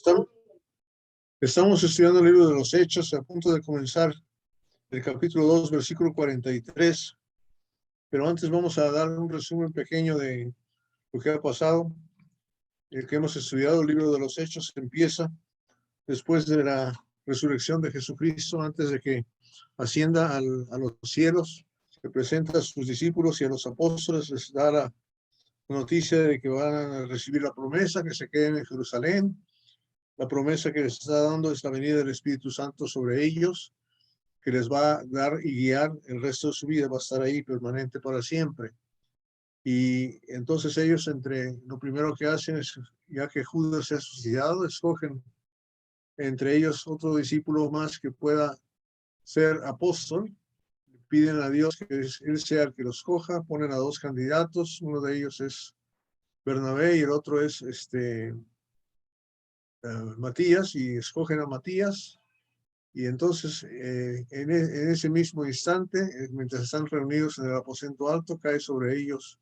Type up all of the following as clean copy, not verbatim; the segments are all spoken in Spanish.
Estamos, estamos estudiando el libro de los Hechos, a punto de comenzar el capítulo 2, versículo 43, pero antes vamos a dar un resumen pequeño de lo que ha pasado. El que hemos estudiado, el libro de los Hechos, empieza después de la resurrección de Jesucristo, antes de que ascienda a los cielos, se presenta a sus discípulos y a los apóstoles, les da la noticia de que van a recibir la promesa, que se queden en Jerusalén. La promesa que les está dando es la venida del Espíritu Santo sobre ellos, que les va a dar y guiar el resto de su vida, va a estar ahí permanente para siempre. Y entonces ellos, lo primero que hacen es, ya que Judas se ha suicidado, escogen entre ellos otro discípulo más que pueda ser apóstol, piden a Dios que él sea el que los coja, ponen a dos candidatos, uno de ellos es Bernabé y el otro es Matías, y escogen a Matías. Y entonces, en ese mismo instante, mientras están reunidos en el aposento alto, cae sobre ellos,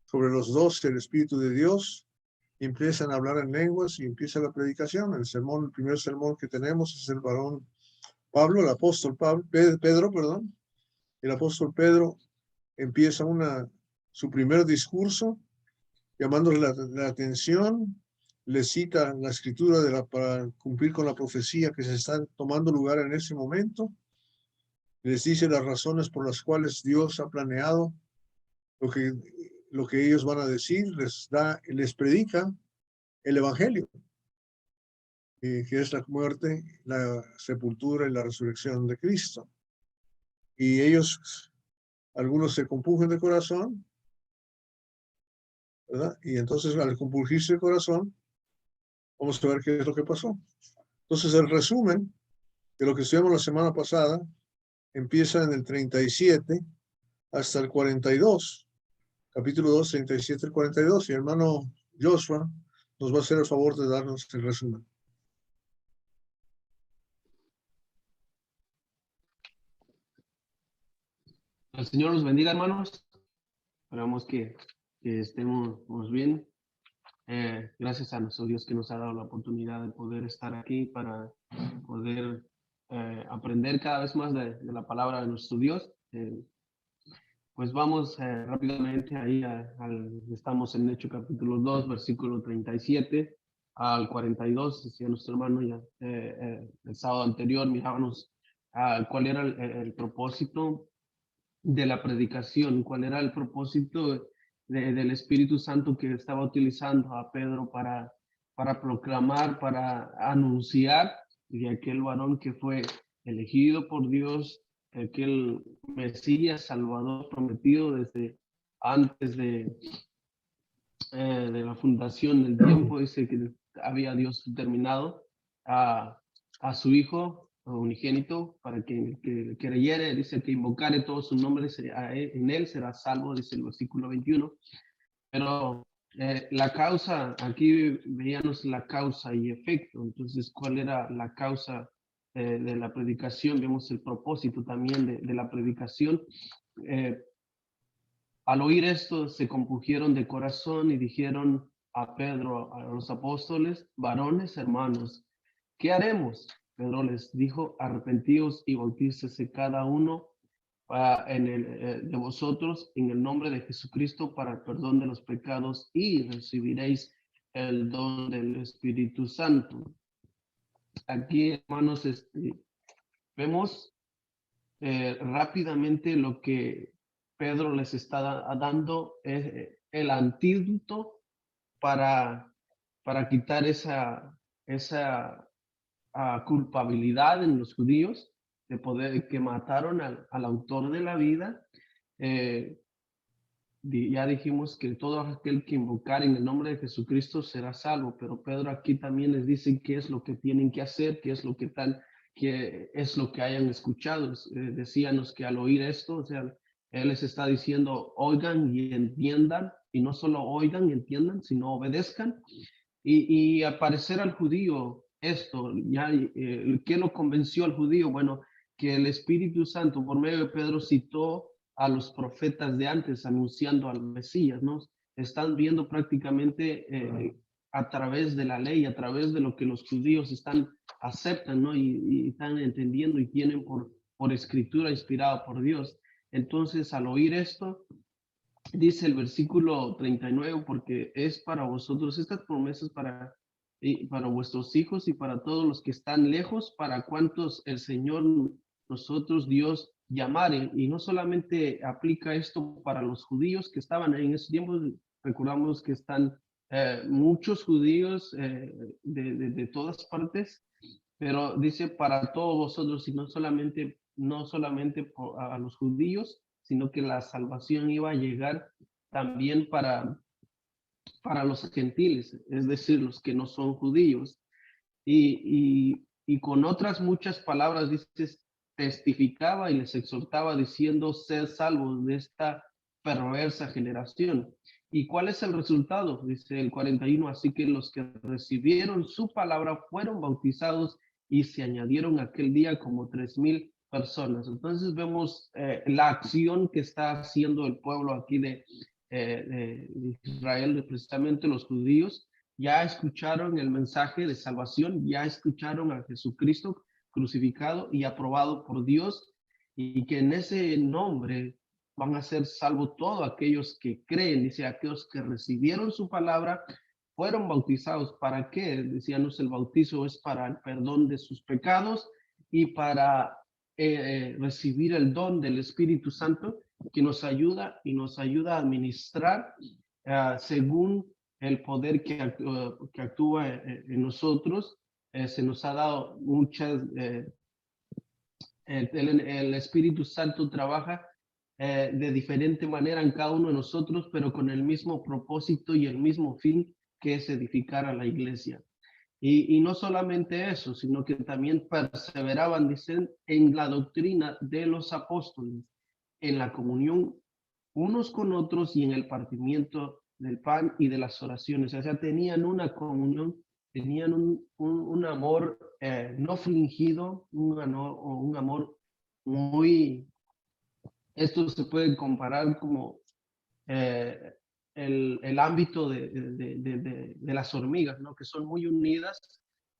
sobre los dos, el Espíritu de Dios, y empiezan a hablar en lenguas y empieza la predicación. El primer sermón que tenemos es el varón Pablo, el apóstol Pedro, perdón. El apóstol Pedro empieza su primer discurso, llamándole la atención. Le cita la escritura para cumplir con la profecía que se está tomando lugar en ese momento. Les dice las razones por las cuales Dios ha planeado lo que ellos van a decir, les predica el evangelio, que es la muerte, la sepultura y la resurrección de Cristo. Y algunos se compungen de corazón, ¿verdad? Y entonces al compungirse el corazón, vamos a ver qué es lo que pasó. Entonces el resumen de lo que estudiamos la semana pasada empieza en el 37 hasta el 42, capítulo 2, 37 al 42, y el hermano Joshua nos va a hacer el favor de darnos el resumen. El Señor los bendiga, hermanos. Esperamos que estemos bien. Gracias a nuestro Dios que nos ha dado la oportunidad de poder estar aquí para poder aprender cada vez más de la palabra de nuestro Dios. Pues vamos rápidamente ahí, estamos en Hechos capítulo 2, versículo 37 al 42, decía nuestro hermano ya el sábado anterior, mirábamos cuál era el propósito de la predicación, cuál era el propósito del Espíritu Santo que estaba utilizando a Pedro para proclamar, para anunciar de aquel varón que fue elegido por Dios, aquel Mesías, Salvador prometido desde antes de la fundación del tiempo. Dice que había Dios determinado a su Hijo unigénito para que creyere, dice que invocare todo su nombre, en él será salvo, dice el versículo 21. Pero la causa, aquí veíamos la causa y efecto. Entonces, ¿cuál era la causa de la predicación? Vemos el propósito también de la predicación. Al oír esto, se compungieron de corazón y dijeron a Pedro, a los apóstoles: varones, hermanos, ¿qué haremos? Pedro les dijo: arrepentíos y bautícese cada uno de vosotros en el nombre de Jesucristo para el perdón de los pecados, y recibiréis el don del Espíritu Santo. Aquí, hermanos, vemos rápidamente lo que Pedro les está dando, es el antídoto para quitar esa culpabilidad en los judíos de poder que mataron al autor de la vida. Ya dijimos que todo aquel que invocar en el nombre de Jesucristo será salvo, pero Pedro aquí también les dice qué es lo que tienen que hacer, qué es lo que es lo que hayan escuchado. Decíamos que al oír esto, o sea, él les está diciendo: oigan y entiendan, y no solo oigan y entiendan, sino obedezcan. Y al parecer al judío esto, ya, ¿qué lo convenció al judío? Bueno, que el Espíritu Santo, por medio de Pedro, citó a los profetas de antes anunciando al Mesías, ¿no? Están viendo prácticamente a través de la ley, a través de lo que los judíos aceptan, ¿no? Y están entendiendo y tienen por escritura inspirada por Dios. Entonces, al oír esto, dice el versículo 39, porque es para vosotros estas promesas para vuestros hijos y para todos los que están lejos, para cuantos el Señor, nosotros, Dios, llamare. Y no solamente aplica esto para los judíos que estaban en ese tiempo, recordamos que están muchos judíos de todas partes, pero dice para todos vosotros y no solamente a los judíos, sino que la salvación iba a llegar también para los gentiles, es decir, los que no son judíos. Y con otras muchas palabras, dice, testificaba y les exhortaba diciendo, sed salvos de esta perversa generación. ¿Y cuál es el resultado? Dice el 41, así que los que recibieron su palabra fueron bautizados y se añadieron aquel día como 3,000 personas. Entonces vemos la acción que está haciendo el pueblo aquí de Israel, precisamente los judíos. Ya escucharon el mensaje de salvación, ya escucharon a Jesucristo crucificado y aprobado por Dios, y que en ese nombre van a ser salvos todos aquellos que creen, dice, aquellos que recibieron su palabra, fueron bautizados. ¿Para qué? Decíamos, el bautizo es para el perdón de sus pecados y para recibir el don del Espíritu Santo, que nos ayuda a administrar según el poder que actúa en nosotros. Se nos ha dado muchas, el Espíritu Santo trabaja de diferente manera en cada uno de nosotros, pero con el mismo propósito y el mismo fin, que es edificar a la iglesia. Y no solamente eso, sino que también perseveraban, dicen, en la doctrina de los apóstoles, en la comunión unos con otros y en el partimiento del pan y de las oraciones. O sea, tenían una comunión, tenían un amor no fingido, un amor muy, esto se puede comparar como el ámbito de las hormigas, ¿no? Que son muy unidas,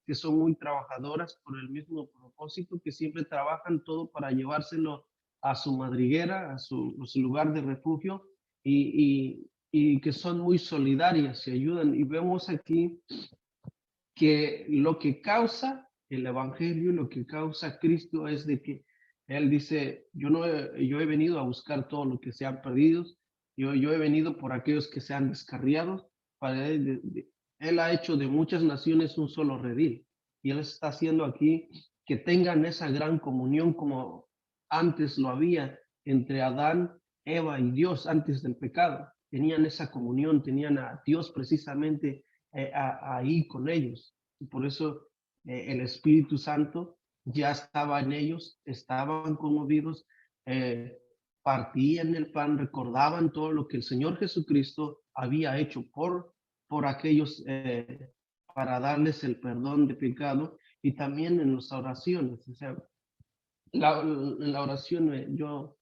que son muy trabajadoras por el mismo propósito, que siempre trabajan todo para llevárselo a su madriguera, a su lugar de refugio, y que son muy solidarias, se ayudan. Y vemos aquí que lo que causa el Evangelio, lo que causa Cristo es de que Él dice, yo he venido a buscar todo lo que se han perdido, yo he venido por aquellos que se han descarriado. Para él ha hecho de muchas naciones un solo redil, y Él está haciendo aquí que tengan esa gran comunión como antes lo había entre Adán, Eva y Dios antes del pecado. Tenían esa comunión, tenían a Dios precisamente ahí con ellos. Y por eso el Espíritu Santo ya estaba en ellos, estaban conmovidos, partían el pan, recordaban todo lo que el Señor Jesucristo había hecho por aquellos, para darles el perdón de pecado, y también en las oraciones. O sea, en la oración yo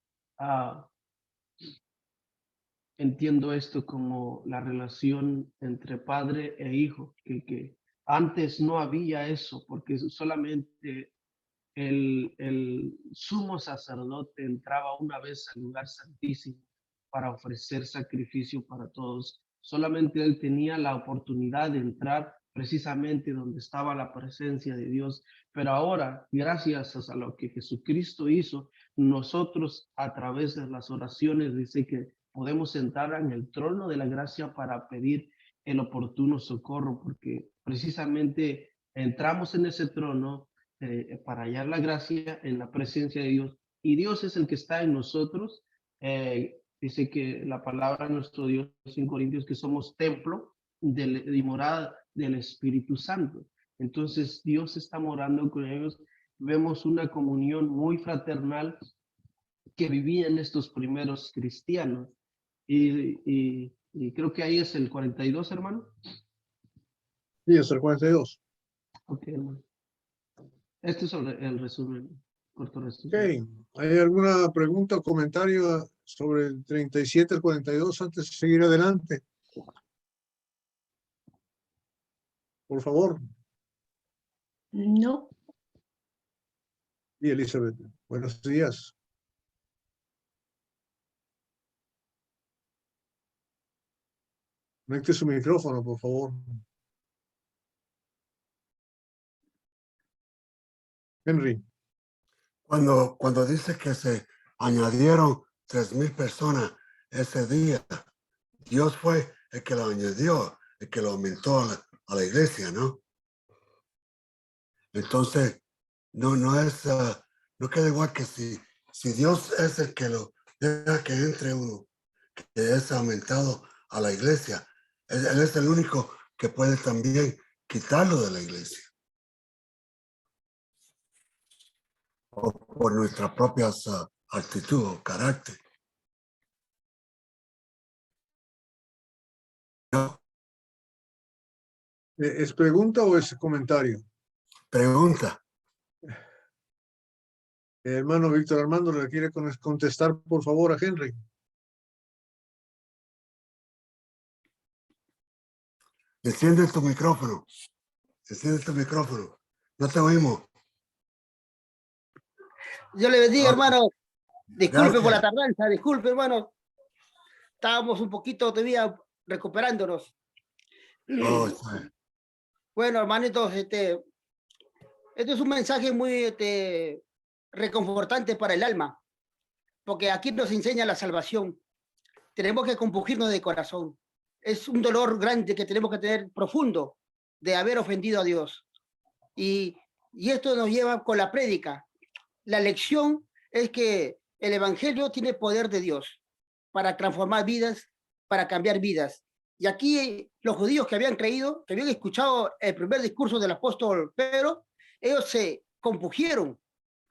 entiendo esto como la relación entre padre e hijo, que antes no había eso, porque solamente el sumo sacerdote entraba una vez al lugar santísimo para ofrecer sacrificio para todos. Solamente él tenía la oportunidad de entrar precisamente donde estaba la presencia de Dios. Pero ahora, gracias a lo que Jesucristo hizo, nosotros a través de las oraciones dice que podemos entrar en el trono de la gracia para pedir el oportuno socorro, porque precisamente entramos en ese trono para hallar la gracia en la presencia de Dios. Y Dios es el que está en nosotros. Dice que la palabra de nuestro Dios en Corintios que somos templo y morada del Espíritu Santo. Entonces Dios está morando con ellos. Vemos una comunión muy fraternal que vivían estos primeros cristianos. Y creo que ahí es el 42, hermano. Sí, es el 42. Ok, hermano. Este es el resumen, corto resumen. Ok, ¿hay alguna pregunta o comentario sobre el 37 al 42 antes de seguir adelante? por favor. No. Y Elizabeth, buenos días. Conecte su micrófono, por favor. Henry. Cuando dice que se añadieron 3,000 personas ese día, Dios fue el que lo añadió, el que lo aumentó a la iglesia, ¿no? Entonces, no queda igual que si Dios es el que lo deja que entre uno, que es aumentado a la iglesia, él es el único que puede también quitarlo de la iglesia. O por nuestra propia actitud o carácter. ¿No? ¿Es pregunta o es comentario? Pregunta. Hermano Víctor Armando, ¿le quiere contestar, por favor, a Henry? Enciende tu micrófono. Enciende tu micrófono. No te oímos. Dios le bendiga, hermano. Disculpe Gracias. por la tardanza, disculpe, hermano. Estábamos un poquito todavía recuperándonos. Oh, sí. Bueno, hermanitos, este es un mensaje muy reconfortante para el alma, porque aquí nos enseña la salvación. Tenemos que compungirnos de corazón. Es un dolor grande que tenemos que tener profundo de haber ofendido a Dios. Y esto nos lleva con la prédica. La lección es que el evangelio tiene poder de Dios para transformar vidas, para cambiar vidas. Y aquí los judíos que habían creído, que habían escuchado el primer discurso del apóstol Pedro, ellos se compugieron,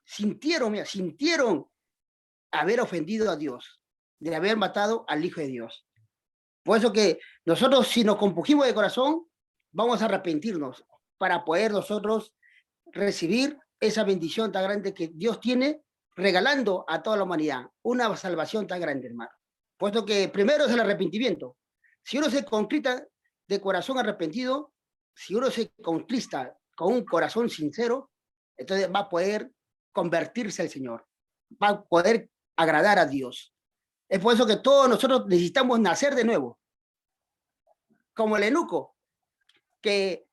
sintieron haber ofendido a Dios, de haber matado al Hijo de Dios. Por eso que nosotros, si nos compugimos de corazón, vamos a arrepentirnos para poder nosotros recibir esa bendición tan grande que Dios tiene regalando a toda la humanidad, una salvación tan grande, hermano. Puesto que primero es el arrepentimiento. Si uno se contrita de corazón arrepentido, si uno se contrista con un corazón sincero, entonces va a poder convertirse al Señor, va a poder agradar a Dios. Es por eso que todos nosotros necesitamos nacer de nuevo. Como el eunuco, que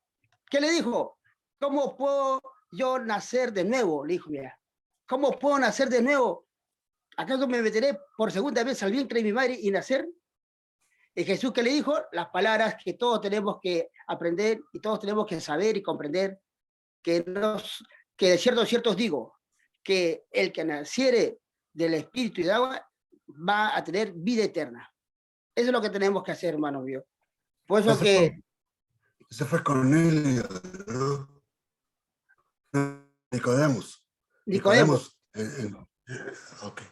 le dijo, ¿cómo puedo yo nacer de nuevo? Le dijo, mira, ¿cómo puedo nacer de nuevo? ¿Acaso me meteré por segunda vez al vientre de mi madre y nacer? Y Jesús que le dijo las palabras que todos tenemos que aprender y todos tenemos que saber y comprender, que de cierto os digo, que el que naciere del Espíritu y de agua va a tener vida eterna. Eso es lo que tenemos que hacer, hermano mío. Por eso Ese fue Cornelio, ¿no? Nicodemos. Okay.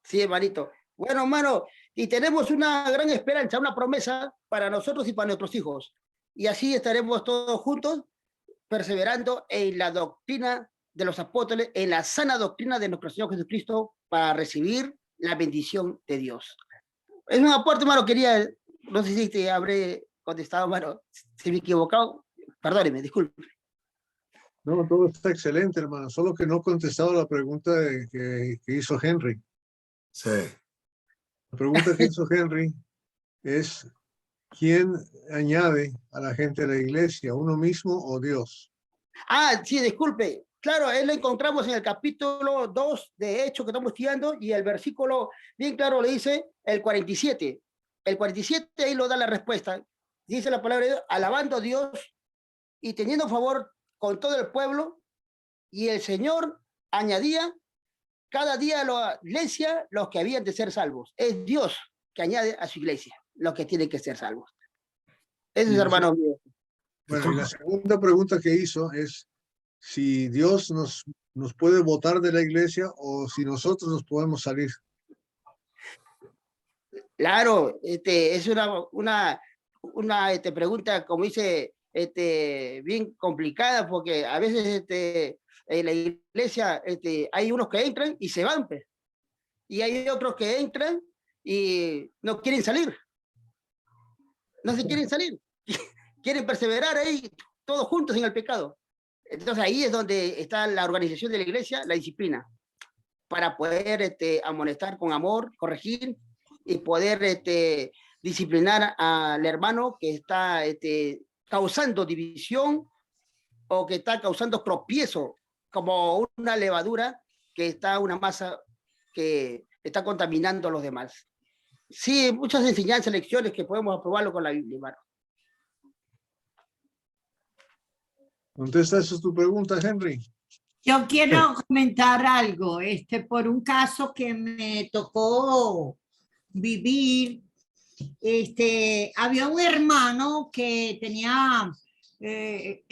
Sí, hermanito. Bueno, hermano, y tenemos una gran esperanza, una promesa para nosotros y para nuestros hijos. Y así estaremos todos juntos, perseverando en la doctrina de los apóstoles, en la sana doctrina de nuestro Señor Jesucristo, para recibir la bendición de Dios. Es un aporte, hermano, no sé si te habré contestado, hermano, si me he equivocado, perdóneme, disculpe. No, todo está excelente, hermano. Solo que no he contestado la pregunta que hizo Henry. Sí. La pregunta que hizo Henry es, ¿quién añade a la gente de la iglesia? ¿Uno mismo o Dios? Ah, sí, disculpe. Claro, él lo encontramos en el capítulo 2 de Hechos que estamos estudiando y el versículo bien claro le dice el 47. El 47 ahí lo da la respuesta. Dice la palabra de Dios, alabando a Dios y teniendo favor con todo el pueblo, y el Señor añadía cada día a la iglesia los que habían de ser salvos. Es Dios que añade a su iglesia los que tienen que ser salvos. Eso es, hermano mío. Bueno, y la segunda pregunta que hizo es si Dios nos puede votar de la iglesia o si nosotros nos podemos salir. Claro, es una pregunta, como dice, bien complicada, porque a veces en la iglesia hay unos que entran y se van, pues, y hay otros que entran y no quieren salir. No se quieren salir. quieren perseverar ahí todos juntos en el pecado. Entonces ahí es donde está la organización de la iglesia, la disciplina, para poder amonestar con amor, corregir y poder disciplinar al hermano que está causando división o que está causando tropiezo, como una levadura que está una masa que está contaminando a los demás. Sí, muchas enseñanzas, lecciones que podemos aprobarlo con la Biblia, hermano. ¿Contesta eso tu pregunta, Henry? Yo quiero comentar algo, por un caso que me tocó vivir. Había un hermano que tenía, él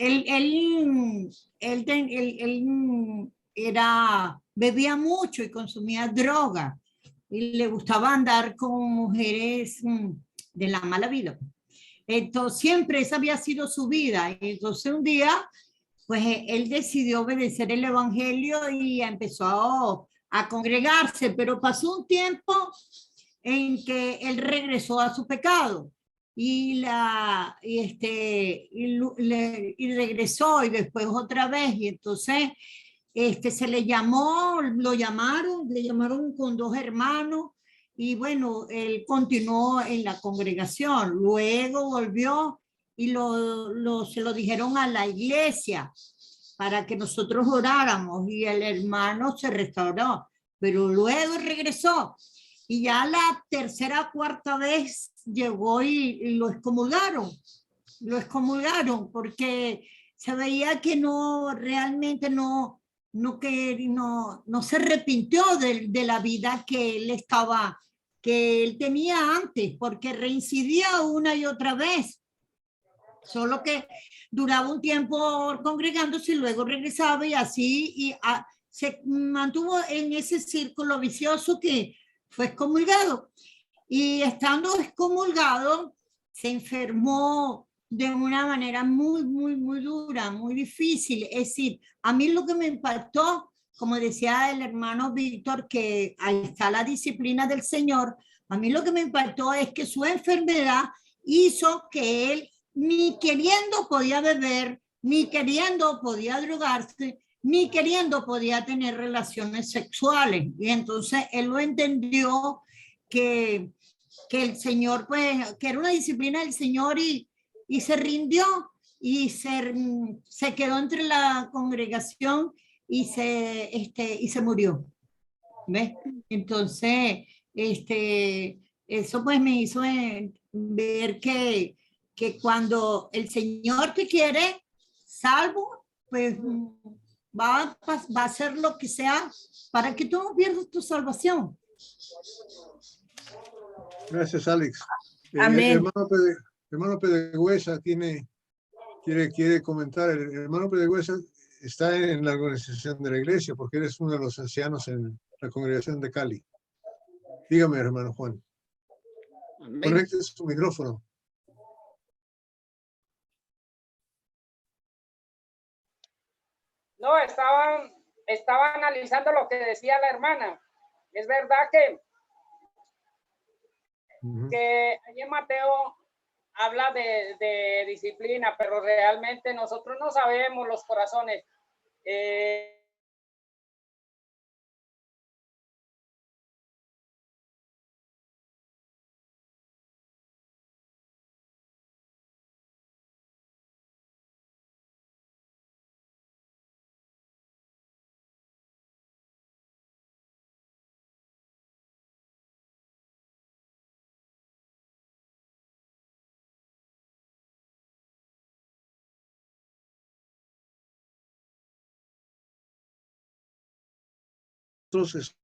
bebía mucho y consumía droga y le gustaba andar con mujeres de la mala vida. Entonces siempre esa había sido su vida. Entonces un día pues él decidió obedecer el evangelio y empezó a congregarse, pero pasó un tiempo en que él regresó a su pecado y regresó y después otra vez, y entonces le llamaron con dos hermanos y bueno, él continuó en la congregación, luego volvió y se lo dijeron a la iglesia para que nosotros oráramos y el hermano se restauró, pero luego regresó y ya la tercera o cuarta vez llegó y lo excomulgaron porque se veía que realmente no se arrepintió de la vida que él tenía antes, porque reincidía una y otra vez. Solo que duraba un tiempo congregándose y luego regresaba y así se mantuvo en ese círculo vicioso que fue excomulgado. Y estando excomulgado, se enfermó de una manera muy, muy, muy dura, muy difícil. Es decir, a mí lo que me impactó, como decía el hermano Víctor, que ahí está la disciplina del Señor, a mí lo que me impactó es que su enfermedad hizo que él ni queriendo podía beber, ni queriendo podía drogarse, ni queriendo podía tener relaciones sexuales. Y entonces él lo entendió que el Señor, pues, que era una disciplina del Señor y se rindió y se quedó entre la congregación y se murió. ¿Ves? Entonces, eso pues me hizo ver que cuando el Señor te quiere salvo, pues va a hacer lo que sea para que tú no pierdas tu salvación. Gracias, Alex. Amén. Hermano Pedegüesa quiere comentar. El hermano Pedegüesa está en la organización de la iglesia porque eres uno de los ancianos en la congregación de Cali. Dígame, hermano Juan. Conecte su micrófono. No, estaba analizando lo que decía la hermana. Es verdad que allí Mateo habla de disciplina, pero realmente nosotros no sabemos los corazones. Nosotros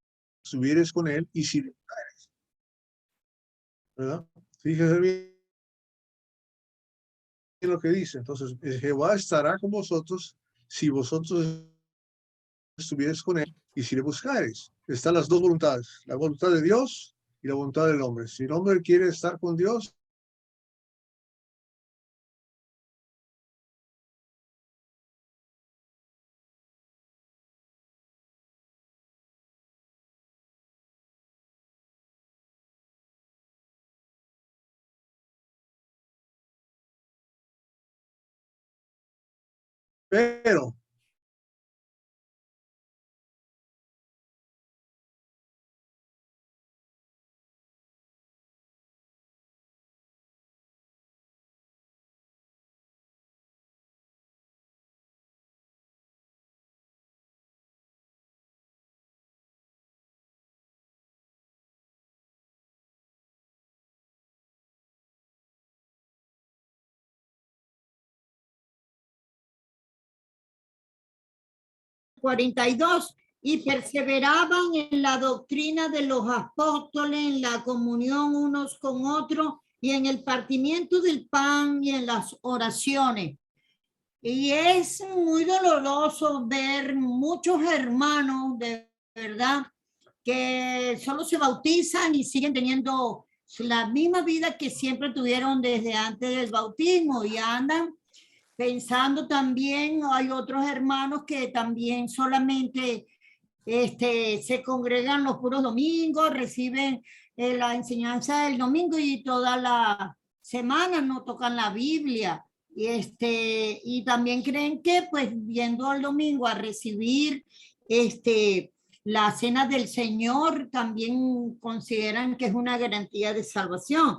estuvieres con él y si ¿verdad? Fíjese bien lo que dice. Entonces, Jehová estará con vosotros si vosotros estuvieres con él y si le buscares. Están las dos voluntades, la voluntad de Dios y la voluntad del hombre. Si el hombre quiere estar con Dios, Pero y perseveraban en la doctrina de los apóstoles, en la comunión unos con otros y en el partimiento del pan y en las oraciones. Y es muy doloroso ver muchos hermanos, de verdad, que solo se bautizan y siguen teniendo la misma vida que siempre tuvieron desde antes del bautismo y andan pensando también, hay otros hermanos que también solamente se congregan los puros domingos, reciben la enseñanza del domingo y toda la semana no tocan la Biblia. Y también creen que pues viendo el domingo a recibir la cena del Señor, también consideran que es una garantía de salvación.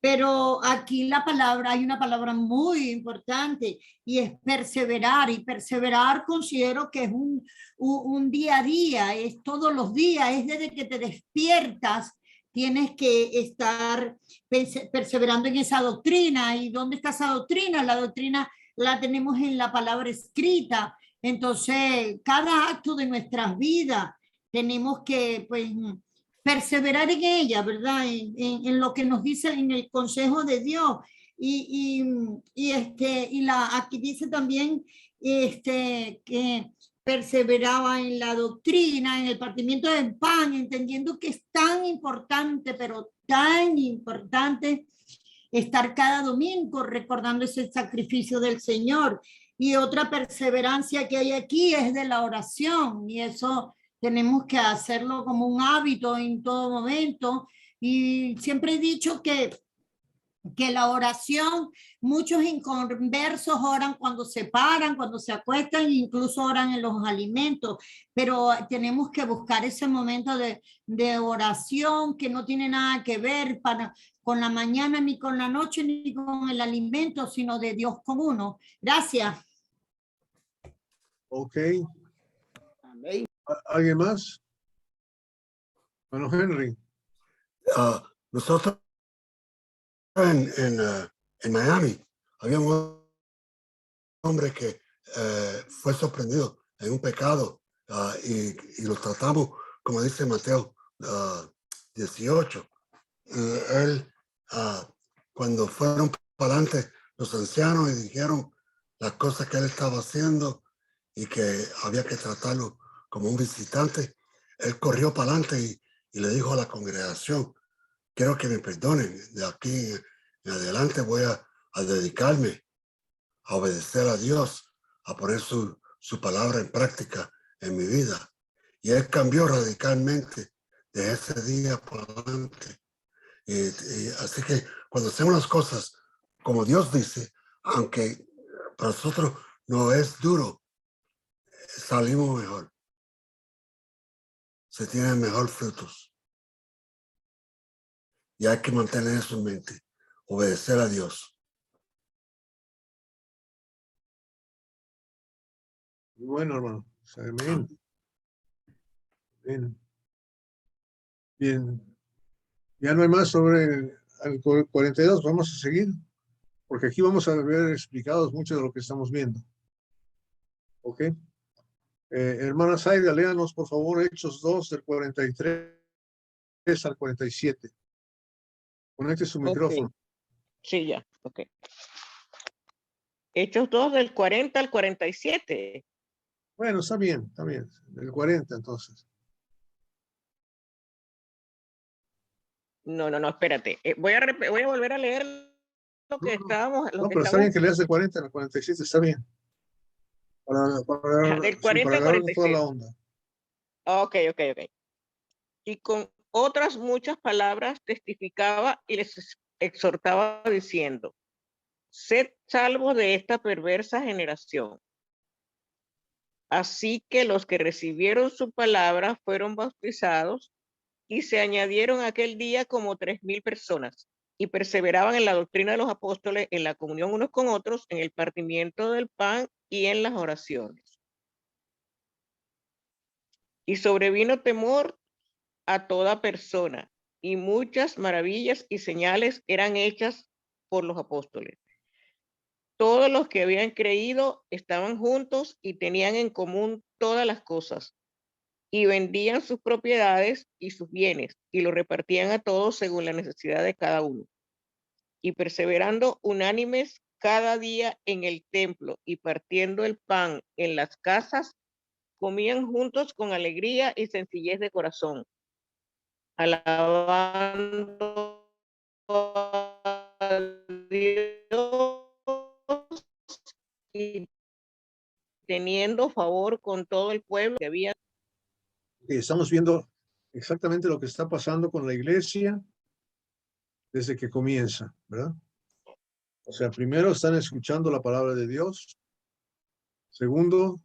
Pero aquí hay una palabra muy importante y es perseverar. Y perseverar considero que es un día a día, es todos los días, es desde que te despiertas, tienes que estar perseverando en esa doctrina. ¿Y dónde está esa doctrina? La doctrina la tenemos en la palabra escrita. Entonces, cada acto de nuestras vidas tenemos que, pues, perseverar en ella, ¿verdad? En lo que nos dice en el consejo de Dios. Aquí dice también que perseveraba en la doctrina, en el partimiento del pan, entendiendo que es tan importante, pero tan importante estar cada domingo recordando ese sacrificio del Señor. Y otra perseverancia que hay aquí es de la oración, y eso tenemos que hacerlo como un hábito en todo momento. Y siempre he dicho que la oración, muchos inconversos oran cuando se paran, cuando se acuestan, incluso oran en los alimentos, pero tenemos que buscar ese momento de oración que no tiene nada que ver con la mañana, ni con la noche, ni con el alimento, sino de Dios con uno. Gracias. ok. Amén. ¿Alguien más? Bueno, Henry. Nosotros en Miami había un hombre que fue sorprendido en un pecado y lo tratamos, como dice Mateo 18. Él, cuando fueron para adelante los ancianos y dijeron las cosas que él estaba haciendo y que había que tratarlo como un visitante, él corrió para adelante y le dijo a la congregación: quiero que me perdonen, de aquí en adelante voy a dedicarme a obedecer a Dios, a poner su palabra en práctica en mi vida. Y él cambió radicalmente de ese día para adelante. Y así que cuando hacemos las cosas como Dios dice, aunque para nosotros no es duro, salimos mejor. Se tienen mejor frutos. Y hay que mantener eso en mente, obedecer a Dios. Bueno, hermano. Amén. Bien. Bien. Ya no hay más sobre el 42. Vamos a seguir, porque aquí vamos a ver explicados mucho de lo que estamos viendo. ¿Ok? Hermana Zaida, léanos por favor Hechos 2 del 43 al 47. Conecte su micrófono. Sí, ya, ok. Hechos 2 del 40 al 47. Bueno, está bien, del 40 entonces. No, espérate. Voy a volver a leer lo que estábamos. No, pero está bien que leas del 40 al 47, está bien. Del 40 al para agarrar toda 47. la onda. Ok. Y con otras muchas palabras testificaba y les exhortaba diciendo: sed salvos de esta perversa generación. Así que los que recibieron su palabra fueron bautizados y se añadieron aquel día como 3,000 personas y perseveraban en la doctrina de los apóstoles, en la comunión unos con otros, en el partimiento del pan y en las oraciones. Y sobrevino temor a toda persona, y muchas maravillas y señales eran hechas por los apóstoles. Todos los que habían creído estaban juntos y tenían en común todas las cosas, y vendían sus propiedades y sus bienes, y lo repartían a todos según la necesidad de cada uno. Y perseverando unánimes cada día en el templo y partiendo el pan en las casas, comían juntos con alegría y sencillez de corazón, alabando a Dios y teniendo favor con todo el pueblo que había. Estamos viendo exactamente lo que está pasando con la iglesia desde que comienza, ¿verdad? O sea, primero están escuchando la palabra de Dios. Segundo,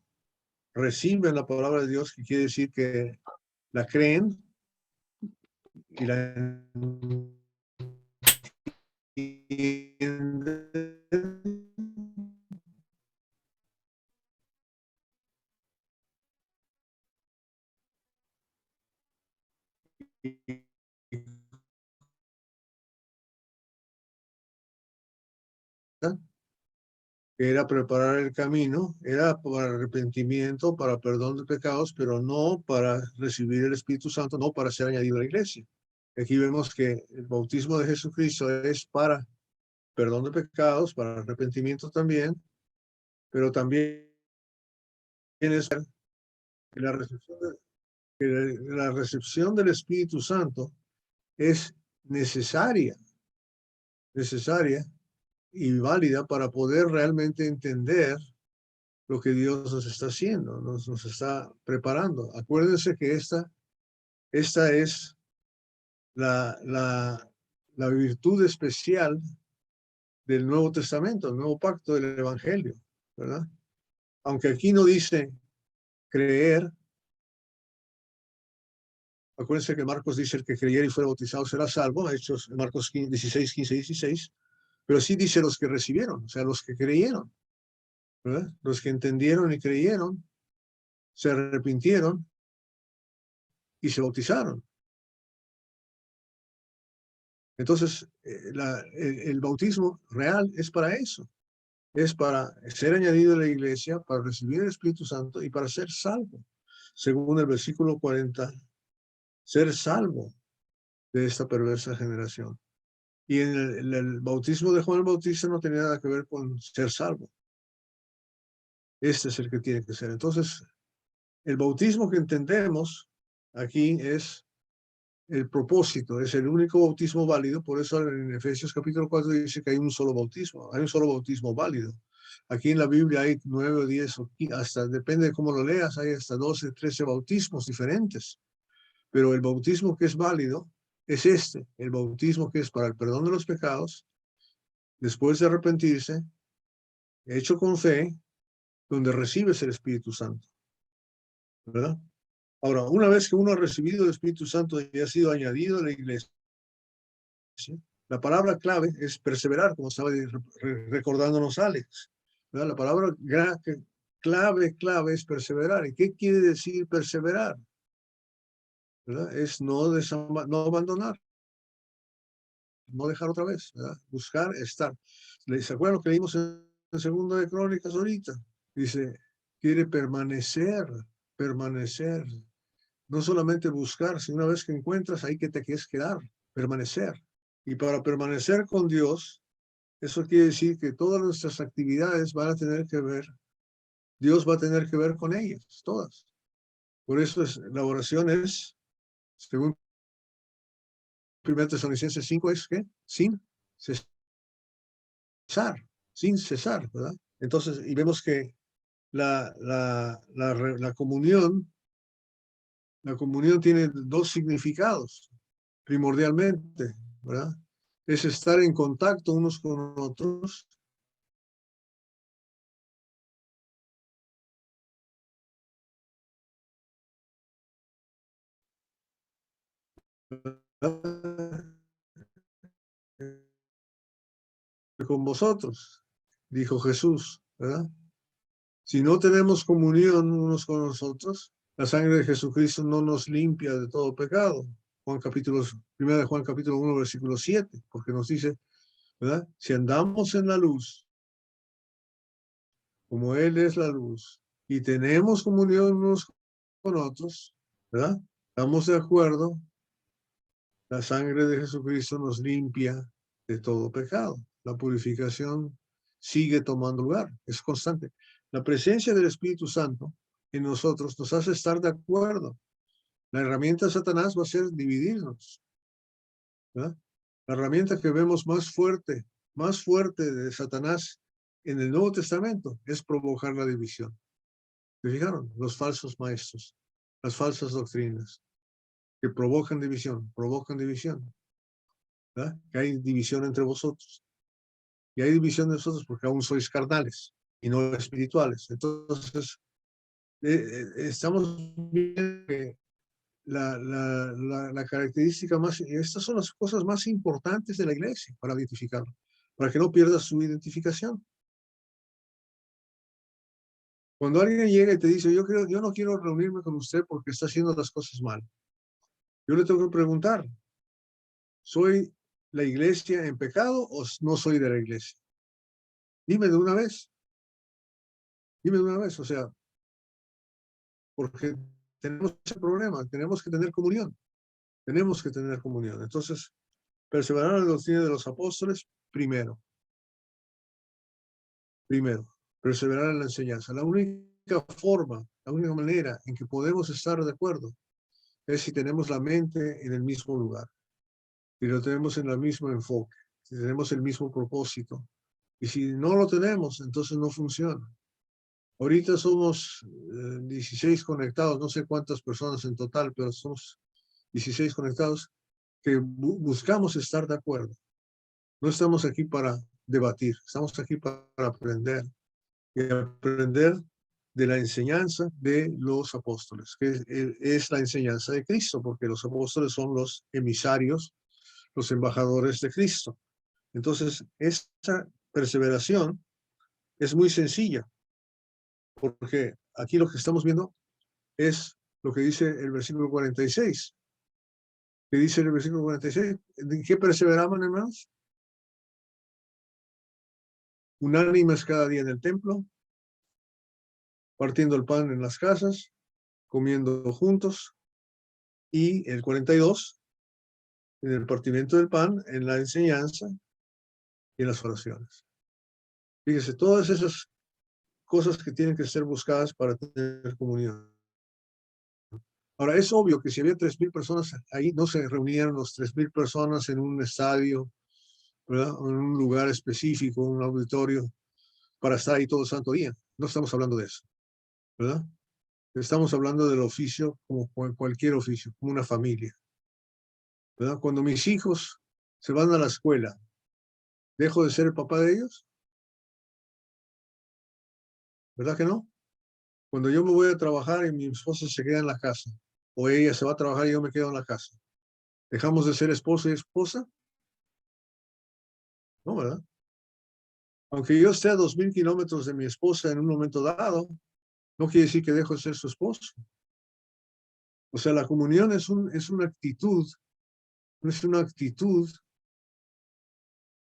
reciben la palabra de Dios, que quiere decir que la creen y la entienden. Era preparar el camino, era para arrepentimiento, para perdón de pecados, pero no para recibir el Espíritu Santo, no para ser añadido a la iglesia. Aquí vemos que el bautismo de Jesucristo es para perdón de pecados, para arrepentimiento también, pero también es que la recepción del Espíritu Santo es necesaria y válida para poder realmente entender lo que Dios nos está haciendo, nos está preparando. Acuérdense que esta es la virtud especial del Nuevo Testamento, el Nuevo Pacto del Evangelio, ¿verdad? Aunque aquí no dice creer, acuérdense que Marcos dice el que creyera y fuera bautizado será salvo, Hechos Marcos 16, 15, 16, pero sí dice los que recibieron, o sea, los que creyeron, ¿verdad? Los que entendieron y creyeron, se arrepintieron y se bautizaron. Entonces, el bautismo real es para eso, es para ser añadido a la iglesia, para recibir el Espíritu Santo y para ser salvo. Según el versículo 40, ser salvo de esta perversa generación. Y en el bautismo de Juan el Bautista no tenía nada que ver con ser salvo. Este es el que tiene que ser. Entonces, el bautismo que entendemos aquí es el propósito, es el único bautismo válido. Por eso en Efesios capítulo 4 dice que hay un solo bautismo, hay un solo bautismo válido. Aquí en la Biblia hay 9 o 10, hasta depende de cómo lo leas, hay hasta 12, 13 bautismos diferentes. Pero el bautismo que es válido es este, el bautismo que es para el perdón de los pecados, después de arrepentirse, hecho con fe, donde recibes el Espíritu Santo, ¿verdad? Ahora, una vez que uno ha recibido el Espíritu Santo y ha sido añadido a la iglesia, la palabra clave es perseverar, como estaba recordándonos Alex, ¿verdad? La palabra clave es perseverar. ¿Y qué quiere decir perseverar? ¿Verdad? Es no abandonar, no dejar otra vez, ¿verdad? Buscar estar. ¿Se acuerdan lo que leímos en Segunda de Crónicas ahorita? Dice, quiere permanecer. No solamente buscar, sino una vez que encuentras, ahí que te quieres quedar, permanecer. Y para permanecer con Dios, eso quiere decir que todas nuestras actividades van a tener que ver, Dios va a tener que ver con ellas, todas. Por eso la oración es, según 1 Tesalonicenses 5, es que sin cesar, ¿verdad? Entonces, y vemos que la comunión tiene dos significados, primordialmente, ¿verdad? Es estar en contacto unos con otros Con vosotros, dijo Jesús, ¿verdad? Si no tenemos comunión unos con nosotros, la sangre de Jesucristo no nos limpia de todo pecado. Primera de Juan capítulo 1, versículo 7, porque nos dice, ¿verdad? Si andamos en la luz, como Él es la luz, y tenemos comunión unos con otros, ¿verdad? Estamos de acuerdo, la sangre de Jesucristo nos limpia de todo pecado. La purificación sigue tomando lugar, es constante. La presencia del Espíritu Santo en nosotros nos hace estar de acuerdo. La herramienta de Satanás va a ser dividirnos, ¿verdad? La herramienta que vemos más fuerte de Satanás en el Nuevo Testamento es provocar la división. ¿Se fijaron? Los falsos maestros, las falsas doctrinas que provocan división, ¿verdad? Que hay división entre vosotros. Y hay división de vosotros porque aún sois carnales y no espirituales. Entonces, estamos viendo que la característica más, estas son las cosas más importantes de la iglesia para identificarlo, para que no pierda su identificación. Cuando alguien llega y te dice, yo no quiero reunirme con usted porque está haciendo las cosas mal, yo le tengo que preguntar, ¿soy la iglesia en pecado o no soy de la iglesia? Dime de una vez. Dime de una vez, o sea, porque tenemos ese problema, tenemos que tener comunión. Tenemos que tener comunión. Entonces, perseverar en la doctrina de los apóstoles, primero. Perseverar en la enseñanza. La única forma, la única manera en que podemos estar de acuerdo es si tenemos la mente en el mismo lugar, si lo tenemos en el mismo enfoque, si tenemos el mismo propósito. Y si no lo tenemos, entonces no funciona. Ahorita somos 16 conectados, no sé cuántas personas en total, pero somos 16 conectados que buscamos estar de acuerdo. No estamos aquí para debatir, estamos aquí para aprender y aprender de la enseñanza de los apóstoles, que es la enseñanza de Cristo, porque los apóstoles son los emisarios, los embajadores de Cristo. Entonces, esa perseveración es muy sencilla, porque aquí lo que estamos viendo es lo que dice el versículo 46. ¿Qué dice el versículo 46? ¿En qué perseveraban, hermanos? Unánimes cada día en el templo, partiendo el pan en las casas, comiendo juntos, y el 42, en el partimiento del pan, en la enseñanza y en las oraciones. Fíjese, todas esas cosas que tienen que ser buscadas para tener comunión. Ahora, es obvio que si había 3,000 personas ahí, no se reunieron los 3,000 personas en un estadio, ¿verdad? En un lugar específico, un auditorio, para estar ahí todo el santo día. No estamos hablando de eso, ¿verdad? Estamos hablando del oficio como cualquier oficio, como una familia, ¿verdad? Cuando mis hijos se van a la escuela, ¿dejo de ser el papá de ellos? ¿Verdad que no? Cuando yo me voy a trabajar y mi esposa se queda en la casa, o ella se va a trabajar y yo me quedo en la casa, ¿dejamos de ser esposo y esposa? No, ¿verdad? Aunque yo esté a 2,000 kilómetros de mi esposa en un momento dado, no quiere decir que dejo de ser su esposo. O sea, la comunión es una actitud, es una actitud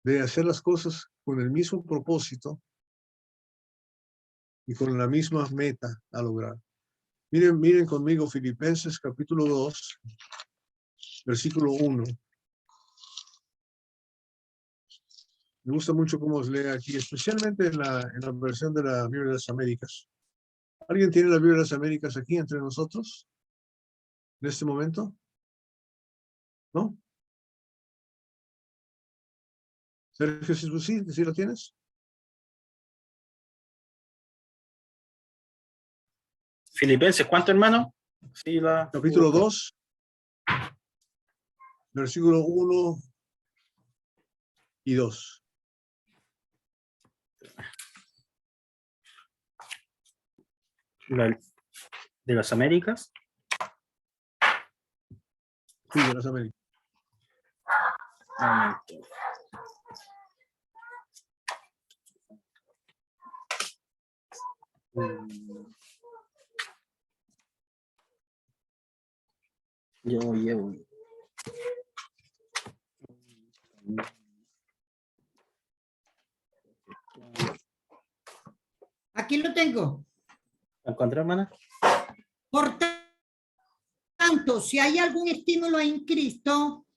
de hacer las cosas con el mismo propósito y con la misma meta a lograr. Miren conmigo Filipenses capítulo 2, versículo 1. Me gusta mucho cómo os lee aquí, especialmente en la versión de la Biblia de las Américas. ¿Alguien tiene la Biblia de las Américas aquí entre nosotros en este momento? ¿No? Sergio, ¿sí lo tienes? Filipenses, ¿cuánto, hermano? Sí, Capítulo 2, versículo 1 y 2. De las Américas. Sí, de las Américas. Yo llevo. Aquí lo tengo. ¿La encontré, hermana? Por tanto, si hay algún estímulo en Cristo,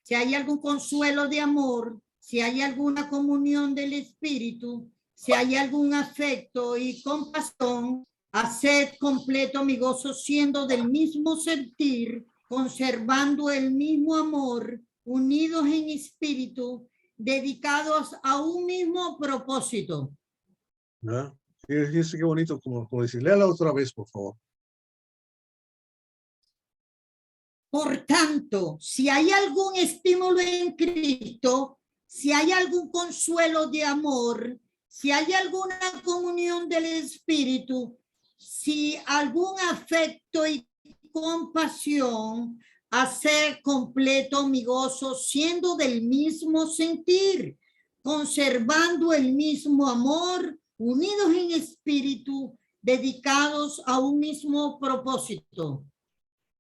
si hay algún consuelo de amor, si hay alguna comunión del Espíritu, si hay algún afecto y compasión, haced completo mi gozo siendo del mismo sentir, conservando el mismo amor, unidos en espíritu, dedicados a un mismo propósito. ¿Verdad? Fíjese qué bonito, como decir, léala otra vez, por favor. Por tanto, si hay algún estímulo en Cristo, si hay algún consuelo de amor, si hay alguna comunión del Espíritu, si algún afecto y compasión, hacer completo mi gozo siendo del mismo sentir, conservando el mismo amor, unidos en espíritu, dedicados a un mismo propósito.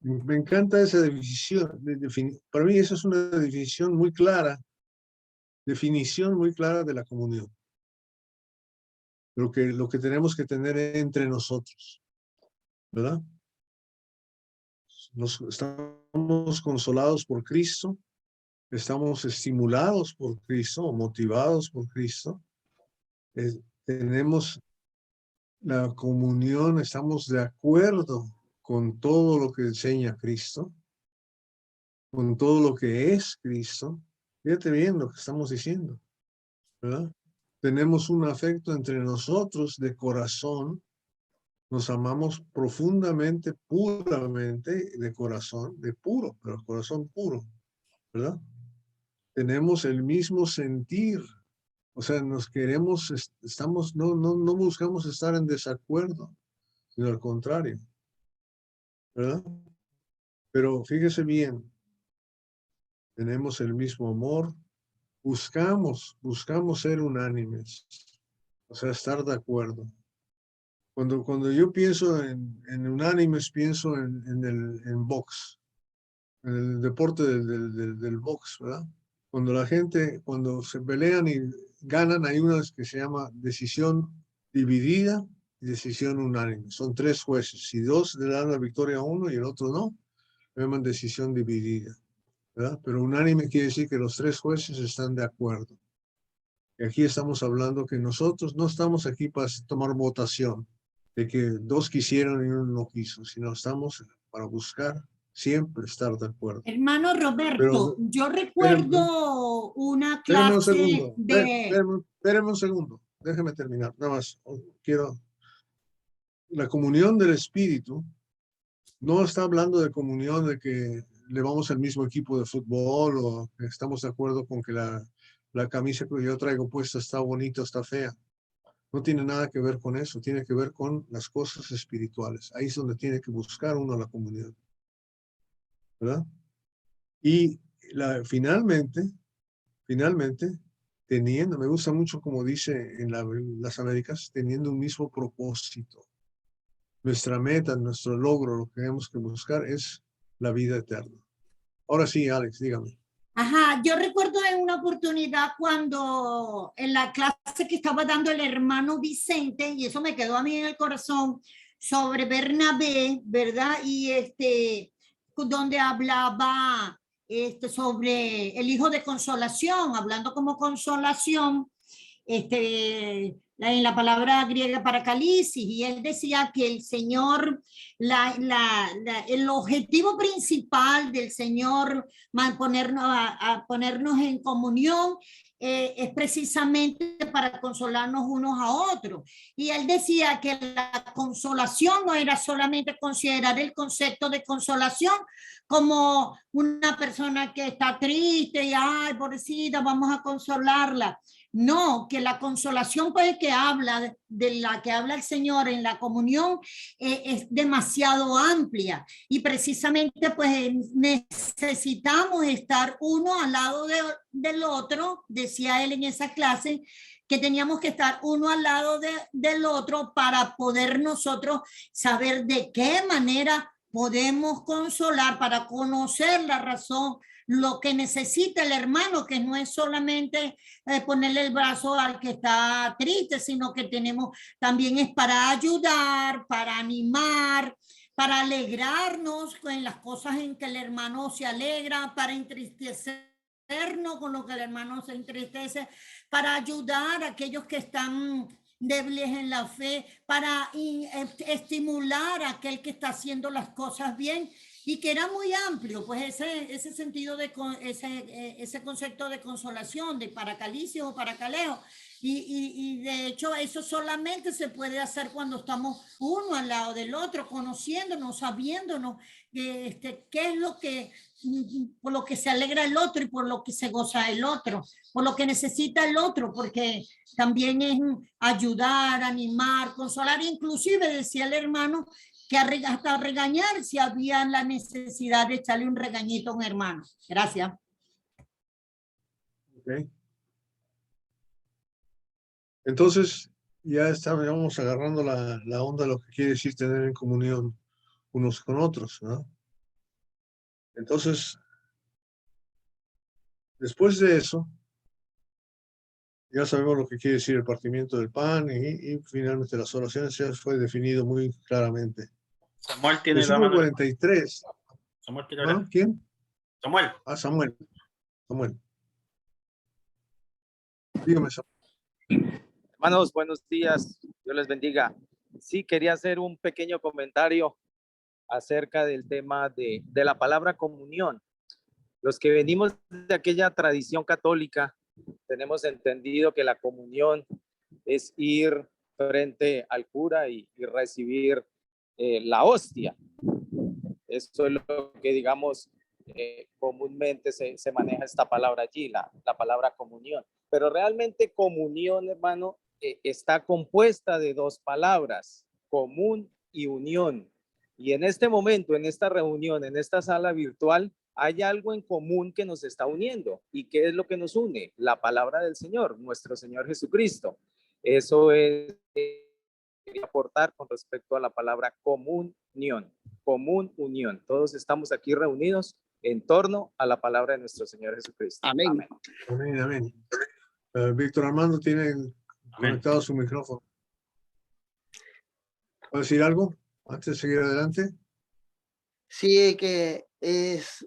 Me encanta esa definición. Para mí esa es una definición muy clara, definición muy clara de la comunión. Lo que tenemos que tener entre nosotros, ¿verdad? Estamos consolados por Cristo, estamos estimulados por Cristo, motivados por Cristo. Tenemos la comunión, estamos de acuerdo con todo lo que enseña Cristo, con todo lo que es Cristo. Fíjate bien lo que estamos diciendo, ¿verdad? Tenemos un afecto entre nosotros de corazón, nos amamos profundamente, puramente, de corazón, de puro, pero corazón puro, ¿verdad? Tenemos el mismo sentir, o sea, nos queremos, estamos, no buscamos estar en desacuerdo, sino al contrario, ¿verdad? Pero fíjese bien, tenemos el mismo amor, buscamos ser unánimes, o sea, estar de acuerdo. Cuando yo pienso en unánimes, pienso en box, en el deporte del box, ¿verdad? Cuando la gente, cuando se pelean y ganan, hay una que se llama decisión dividida y decisión unánime. Son 3 jueces. Si 2 le dan la victoria a uno y el otro no, le llaman decisión dividida, ¿verdad? Pero unánime quiere decir que los 3 jueces están de acuerdo. Y aquí estamos hablando que nosotros no estamos aquí para tomar votación de que 2 quisieron y uno no quiso, sino estamos para buscar siempre estar de acuerdo. Hermano Roberto, yo recuerdo una Espérame un clase segundo, de... espérame un segundo, déjeme terminar, nada más, quiero... La comunión del Espíritu no está hablando de comunión de que le vamos al mismo equipo de fútbol o que estamos de acuerdo con que la camisa que yo traigo puesta está bonita o está fea. No tiene nada que ver con eso, tiene que ver con las cosas espirituales. Ahí es donde tiene que buscar uno la comunión, ¿verdad? Y finalmente, teniendo, me gusta mucho como dice en las Américas, teniendo un mismo propósito. Nuestra meta, nuestro logro, lo que tenemos que buscar es la vida eterna. Ahora sí, Alex, dígame. Ajá, yo recuerdo en una oportunidad cuando en la clase que estaba dando el hermano Vicente, y eso me quedó a mí en el corazón, sobre Bernabé, ¿verdad? Y donde hablaba sobre el hijo de consolación, hablando como consolación, en la palabra griega paracalisis, y él decía que el Señor, el objetivo principal del Señor ponernos en comunión es precisamente para consolarnos unos a otros. Y él decía que la consolación no era solamente considerar el concepto de consolación como una persona que está triste y, ay, pobrecita, vamos a consolarla. No, que la consolación pues que habla, de la que habla el Señor en la comunión, es demasiado amplia y precisamente pues necesitamos estar uno al lado del otro, decía él en esa clase, que teníamos que estar uno al lado del otro para poder nosotros saber de qué manera podemos consolar, para conocer la razón, lo que necesita el hermano, que no es solamente ponerle el brazo al que está triste, sino que tenemos también es para ayudar, para animar, para alegrarnos en las cosas en que el hermano se alegra, para entristecernos con lo que el hermano se entristece, para ayudar a aquellos que están débiles en la fe, para estimular a aquel que está haciendo las cosas bien, y que era muy amplio, pues ese sentido de ese concepto de consolación, de paracalisis o paracaleo. Y de hecho eso solamente se puede hacer cuando estamos uno al lado del otro, conociéndonos, sabiéndonos qué es lo que, por lo que se alegra el otro y por lo que se goza el otro, por lo que necesita el otro, porque también es ayudar, animar, consolar, inclusive decía el hermano que hasta regañar si había la necesidad de echarle un regañito a un hermano. Gracias. Okay. Entonces, ya estamos agarrando la onda de lo que quiere decir tener en comunión unos con otros, ¿no? Entonces, después de eso, ya sabemos lo que quiere decir el partimiento del pan y finalmente las oraciones ya fue definido muy claramente. Samuel tiene la Versículo mano. 43. Samuel quiere orar. ¿No? ¿Quién? Samuel. Ah, Samuel. Samuel. Dígame, Samuel. Hermanos, buenos días. Dios les bendiga. Sí, quería hacer un pequeño comentario acerca del tema de la palabra comunión. Los que venimos de aquella tradición católica, tenemos entendido que la comunión es ir frente al cura y recibir la hostia. Eso es lo que, digamos, comúnmente se maneja esta palabra allí, la palabra comunión. Pero realmente comunión, hermano, está compuesta de dos palabras, común y unión. Y en este momento, en esta reunión, en esta sala virtual, hay algo en común que nos está uniendo. ¿Y qué es lo que nos une? La palabra del Señor, nuestro Señor Jesucristo. Eso es aportar con respecto a la palabra comunión. Común unión. Todos estamos aquí reunidos en torno a la palabra de nuestro Señor Jesucristo. Amén. Amén, amén. Víctor Armando tiene conectado su micrófono. ¿Puede decir algo antes de seguir adelante? Sí, que es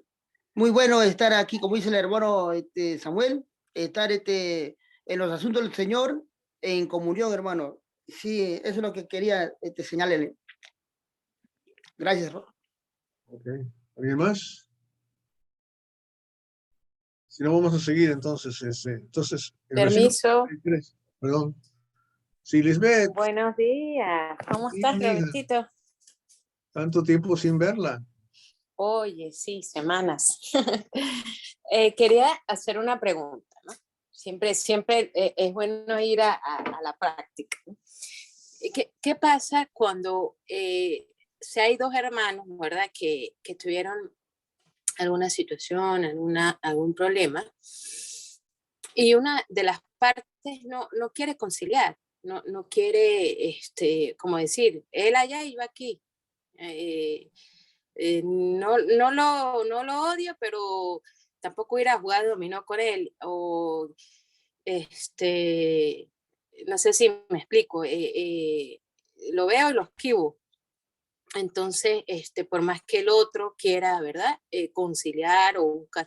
muy bueno estar aquí, como dice el hermano Samuel, estar en los asuntos del Señor en comunión, hermano. Sí, eso es lo que quería señalarle. Gracias. Okay. ¿Alguien más? Si no, vamos a seguir entonces. Entonces, el Permiso. 43, perdón. Sí, Lisbeth. Buenos días. ¿Cómo Sí, estás, amiga. Robertito? Tanto tiempo sin verla. Oye, sí, semanas. Quería hacer una pregunta, ¿no? Siempre es bueno ir a la práctica, ¿no? ¿Qué pasa cuando si hay dos hermanos, ¿verdad? Que tuvieron alguna situación, algún problema, y una de las partes no quiere conciliar, no quiere, como decir, él allá y yo aquí. No lo odio, pero tampoco ir a jugar dominó con él, o no sé si me explico, lo veo y lo esquivo. Entonces, por más que el otro quiera, ¿verdad? Conciliar o buscar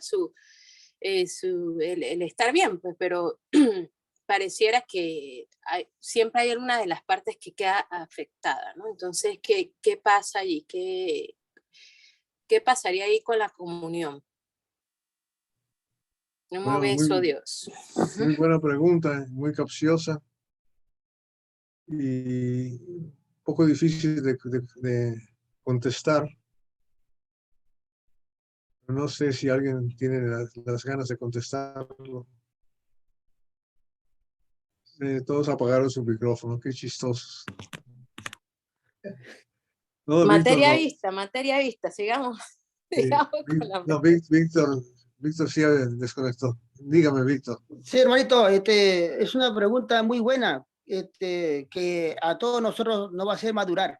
el estar bien, pues, pero pareciera que siempre hay alguna de las partes que queda afectada, ¿no? Entonces, ¿qué pasa allí? ¿Qué pasaría ahí con la comunión? ¿Cómo ve eso, Dios? Muy buena pregunta, muy capciosa y un poco difícil de contestar. No sé si alguien tiene las ganas de contestarlo. Todos apagaron su micrófono, qué chistosos. No, Materia Víctor, materia vista, sigamos. no. Sigamos con la No, Víctor sí desconectó. Dígame, Víctor. Sí, hermanito, es una pregunta muy buena, que a todos nosotros nos va a hacer madurar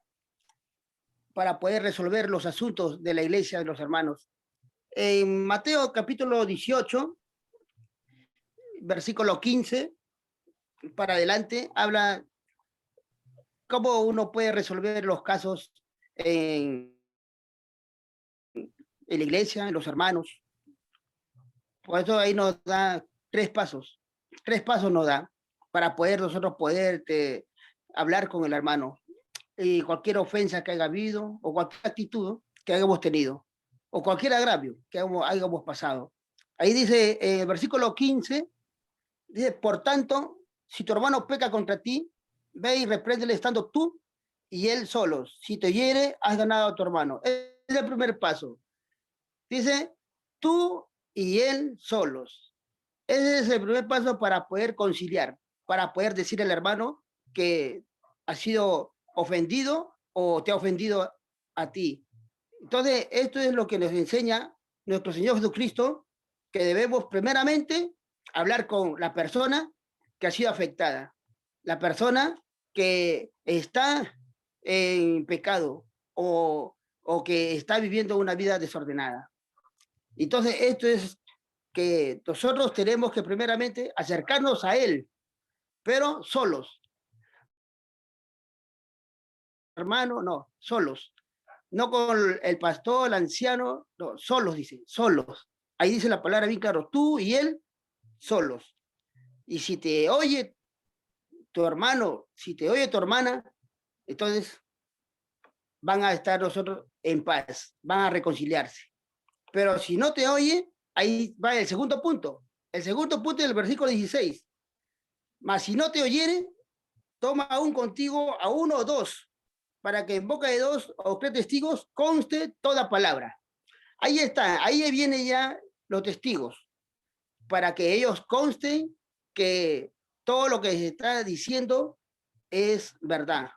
para poder resolver los asuntos de la iglesia de los hermanos. En Mateo capítulo 18, versículo 15, para adelante, habla cómo uno puede resolver los casos en la iglesia, en los hermanos. Por eso ahí nos da 3 pasos. 3 pasos nos da para poder nosotros poder hablar con el hermano. Y cualquier ofensa que haya habido, o cualquier actitud que hayamos tenido, o cualquier agravio que hayamos pasado. Ahí dice, versículo 15, dice, por tanto, si tu hermano peca contra ti, ve y repréndele estando tú y él solos. Si te hiere, has ganado a tu hermano. Es el primer paso. Dice, tú y él solos. Ese es el primer paso para poder conciliar, para poder decir al hermano que ha sido ofendido o te ha ofendido a ti. Entonces, esto es lo que nos enseña nuestro Señor Jesucristo, que debemos primeramente hablar con la persona que ha sido afectada, la persona que está en pecado o que está viviendo una vida desordenada. Entonces, esto es que nosotros tenemos que primeramente acercarnos a Él, pero solos. Hermano, no, solos. No con el pastor, el anciano, no, solos, dice, solos. Ahí dice la palabra bien claro, tú y él, solos. Y si te oye tu hermano, si te oye tu hermana, entonces van a estar nosotros en paz, van a reconciliarse. Pero si no te oye, ahí va el segundo punto. El segundo punto del versículo 16. Mas si no te oyere, toma aún contigo a 1 o 2, para que en boca de 2 o 3 testigos conste toda palabra. Ahí está, ahí vienen ya los testigos, para que ellos consten que todo lo que se está diciendo es verdad.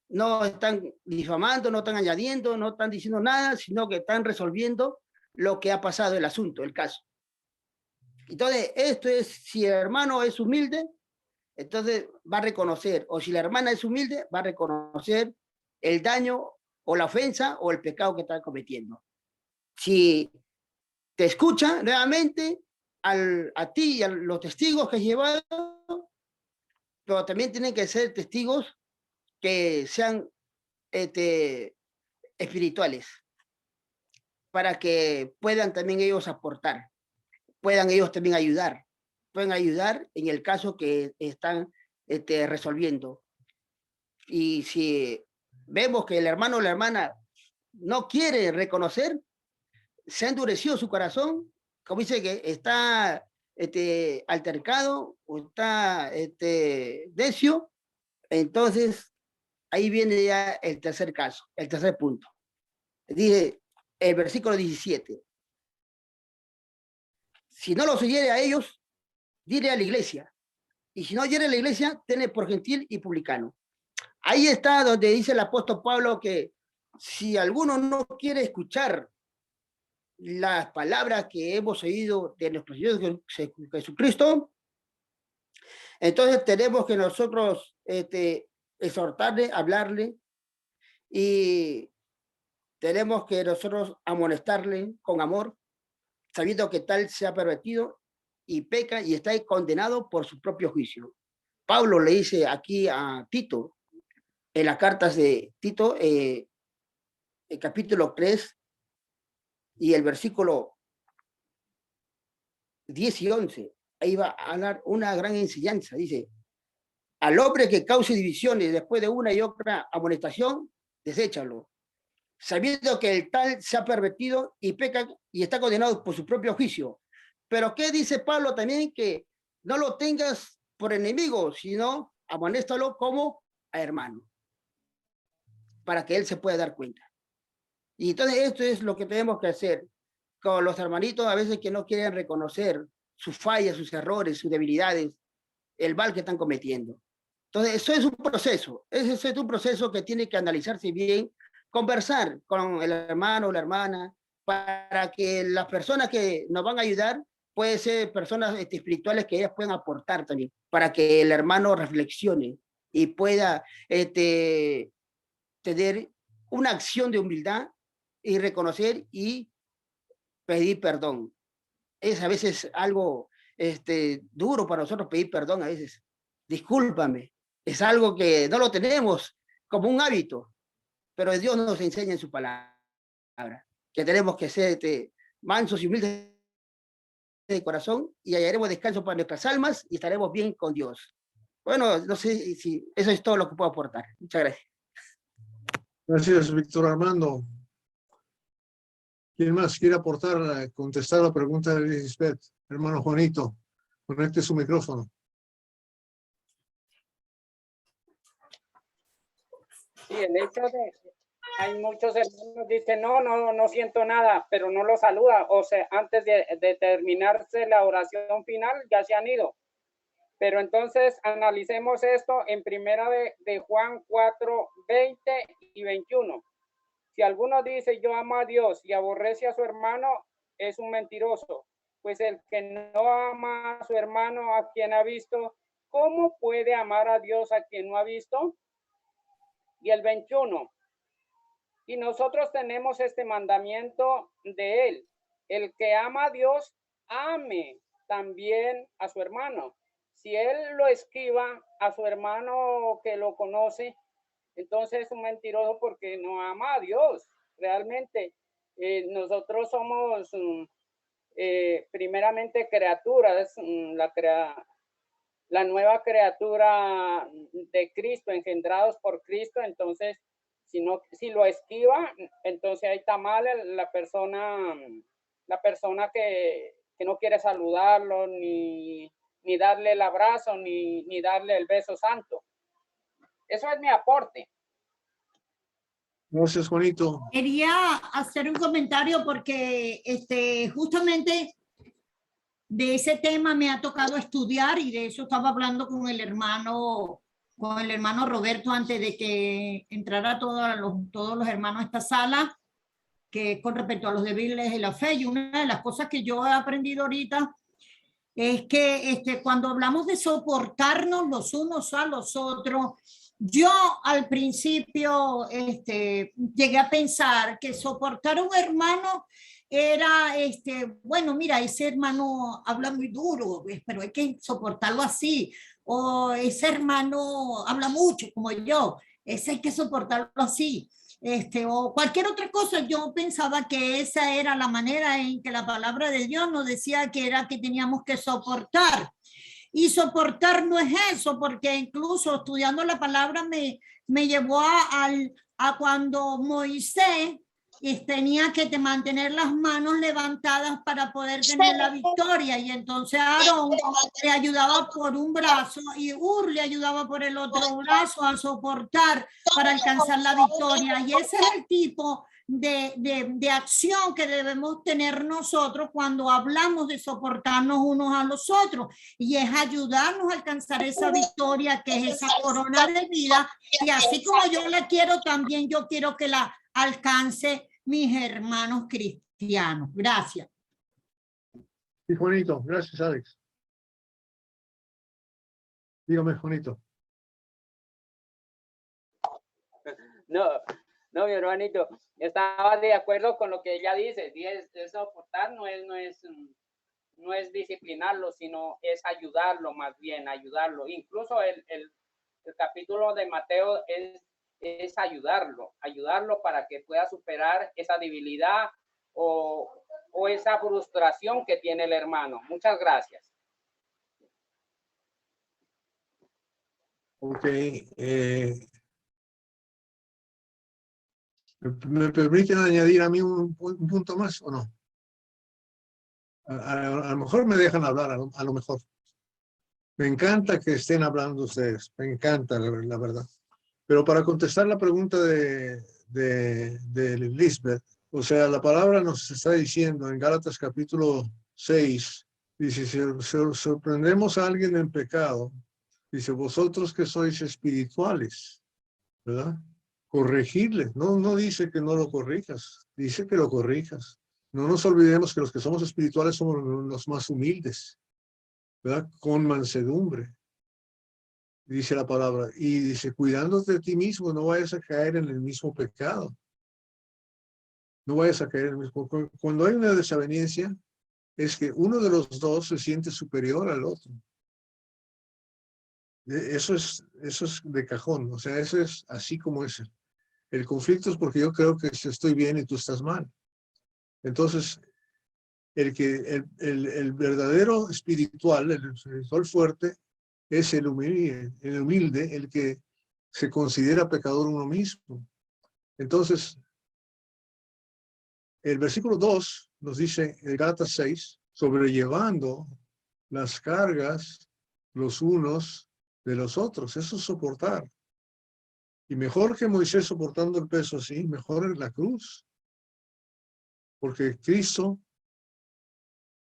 No están difamando, no están añadiendo, no están diciendo nada, sino que están resolviendo lo que ha pasado, el asunto, el caso. Entonces, esto es, si el hermano es humilde, entonces va a reconocer, o si la hermana es humilde, va a reconocer el daño o la ofensa o el pecado que está cometiendo. Si te escucha nuevamente a ti y a los testigos que has llevado, pero también tienen que ser testigos que sean espirituales, para que puedan también ellos aportar, puedan ellos también ayudar, pueden ayudar en el caso que están resolviendo. Y si vemos que el hermano o la hermana no quiere reconocer, se ha endurecido su corazón, como dice que está altercado o está necio, entonces ahí viene ya el tercer caso, el tercer punto. Dice el versículo 17. Si no los oyere a ellos, dile a la iglesia. Y si no oyere a la iglesia, tenle por gentil y publicano. Ahí está donde dice el apóstol Pablo que si alguno no quiere escuchar las palabras que hemos oído de nuestro Señor Jesucristo, entonces tenemos que nosotros exhortarle, hablarle, y tenemos que nosotros amonestarle con amor, sabiendo que tal se ha pervertido y peca y está condenado por su propio juicio. Pablo le dice aquí a Tito, en las cartas de Tito, el capítulo 3 y el versículo 10 y 11, ahí va a dar una gran enseñanza. Dice, al hombre que cause divisiones después de una y otra amonestación, deséchalo, sabiendo que el tal se ha pervertido y peca y está condenado por su propio juicio. Pero ¿qué dice Pablo también? Que no lo tengas por enemigo, sino amonéstalo como a hermano, para que él se pueda dar cuenta. Y entonces esto es lo que tenemos que hacer con los hermanitos a veces que no quieren reconocer sus fallas, sus errores, sus debilidades. el mal que están cometiendo. Entonces, eso es un proceso, ese es un proceso que tiene que analizarse bien, conversar con el hermano o la hermana, para que las personas que nos van a ayudar, pueden ser personas espirituales que ellas puedan aportar también, para que el hermano reflexione y pueda tener una acción de humildad y reconocer y pedir perdón. Es a veces algo duro para nosotros pedir perdón a veces. Discúlpame. Es algo que no lo tenemos como un hábito, pero Dios nos enseña en su palabra que tenemos que ser mansos y humildes de corazón y hallaremos descanso para nuestras almas y estaremos bien con Dios. Bueno, no sé si eso es todo lo que puedo aportar. Muchas gracias. Gracias, Víctor Armando. ¿Quién más quiere aportar, contestar la pregunta de Lisbeth? Hermano Juanito, conecte su micrófono. Sí, el hecho de hay muchos hermanos que dicen no siento nada, pero no lo saluda, o sea, antes de terminarse la oración final ya se han ido. Pero entonces analicemos esto en primera de Juan 4, 20 y 21. Si alguno dice yo amo a Dios y aborrece a su hermano, es un mentiroso, pues el que no ama a su hermano a quien ha visto, ¿cómo puede amar a Dios a quien no ha visto? Y el 21. Y nosotros tenemos este mandamiento de él. El que ama a Dios, ame también a su hermano. Si él lo esquiva a su hermano que lo conoce, entonces es un mentiroso porque no ama a Dios. Realmente, nosotros somos primeramente criaturas, la nueva criatura de Cristo, engendrados por Cristo. Entonces, si lo esquiva, entonces ahí está mal la persona que no quiere saludarlo, ni darle el abrazo, ni darle el beso santo. Eso es mi aporte. Gracias, Juanito. Quería hacer un comentario porque justamente de ese tema me ha tocado estudiar y de eso estaba hablando con el hermano Roberto antes de que entrara todos los hermanos a esta sala, que con respecto a los débiles de la fe. Y una de las cosas que yo he aprendido ahorita es que cuando hablamos de soportarnos los unos a los otros, yo al principio llegué a pensar que soportar a un hermano era, bueno, mira, ese hermano habla muy duro, pero hay que soportarlo así. O ese hermano habla mucho, como yo, ese hay que soportarlo así. O cualquier otra cosa. Yo pensaba que esa era la manera en que la palabra de Dios nos decía que era que teníamos que soportar. Y soportar no es eso, porque incluso estudiando la palabra me llevó a cuando Moisés tenía que mantener las manos levantadas para poder tener la victoria, y entonces Aarón le ayudaba por un brazo y Ur le ayudaba por el otro brazo a soportar para alcanzar la victoria. Y ese es el tipo de acción que debemos tener nosotros cuando hablamos de soportarnos unos a los otros, y es ayudarnos a alcanzar esa victoria que es esa corona de vida, y así como yo la quiero, también yo quiero que la alcance mis hermanos cristianos. Gracias. Sí, Juanito. Gracias, Alex. Dígame, Juanito. No, mi hermanito, estaba de acuerdo con lo que ella dice. Es soportar, no es disciplinarlo, sino es ayudarlo, más bien ayudarlo. Incluso el capítulo de Mateo es ayudarlo para que pueda superar esa debilidad o esa frustración que tiene el hermano. Muchas gracias. Ok. ¿Me permiten añadir a mí un punto más o no? A lo mejor me dejan hablar, a lo mejor. Me encanta que estén hablando ustedes, me encanta, la verdad. Pero para contestar la pregunta de Lisbeth, o sea, la palabra nos está diciendo en Gálatas capítulo 6, Dice, si sorprendemos a alguien en pecado, dice, vosotros que sois espirituales, ¿verdad? Corregirle. No, no dice que no lo corrijas, dice que lo corrijas. No nos olvidemos que los que somos espirituales somos los más humildes, ¿verdad? Con mansedumbre, dice la palabra. Y dice, cuidándote de ti mismo, no vayas a caer en el mismo pecado. No vayas a caer en el mismo. Cuando hay una desaveniencia, es que uno de los dos se siente superior al otro. Eso es de cajón, o sea, eso es así como es. El conflicto es porque yo creo que estoy bien y tú estás mal. Entonces, el verdadero espiritual, el espiritual fuerte, es el humilde, el que se considera pecador uno mismo. Entonces, el versículo 2 nos dice, en Gálatas 6, sobrellevando las cargas los unos de los otros. Eso es soportar. Y mejor que Moisés soportando el peso así, mejor es la cruz. Porque Cristo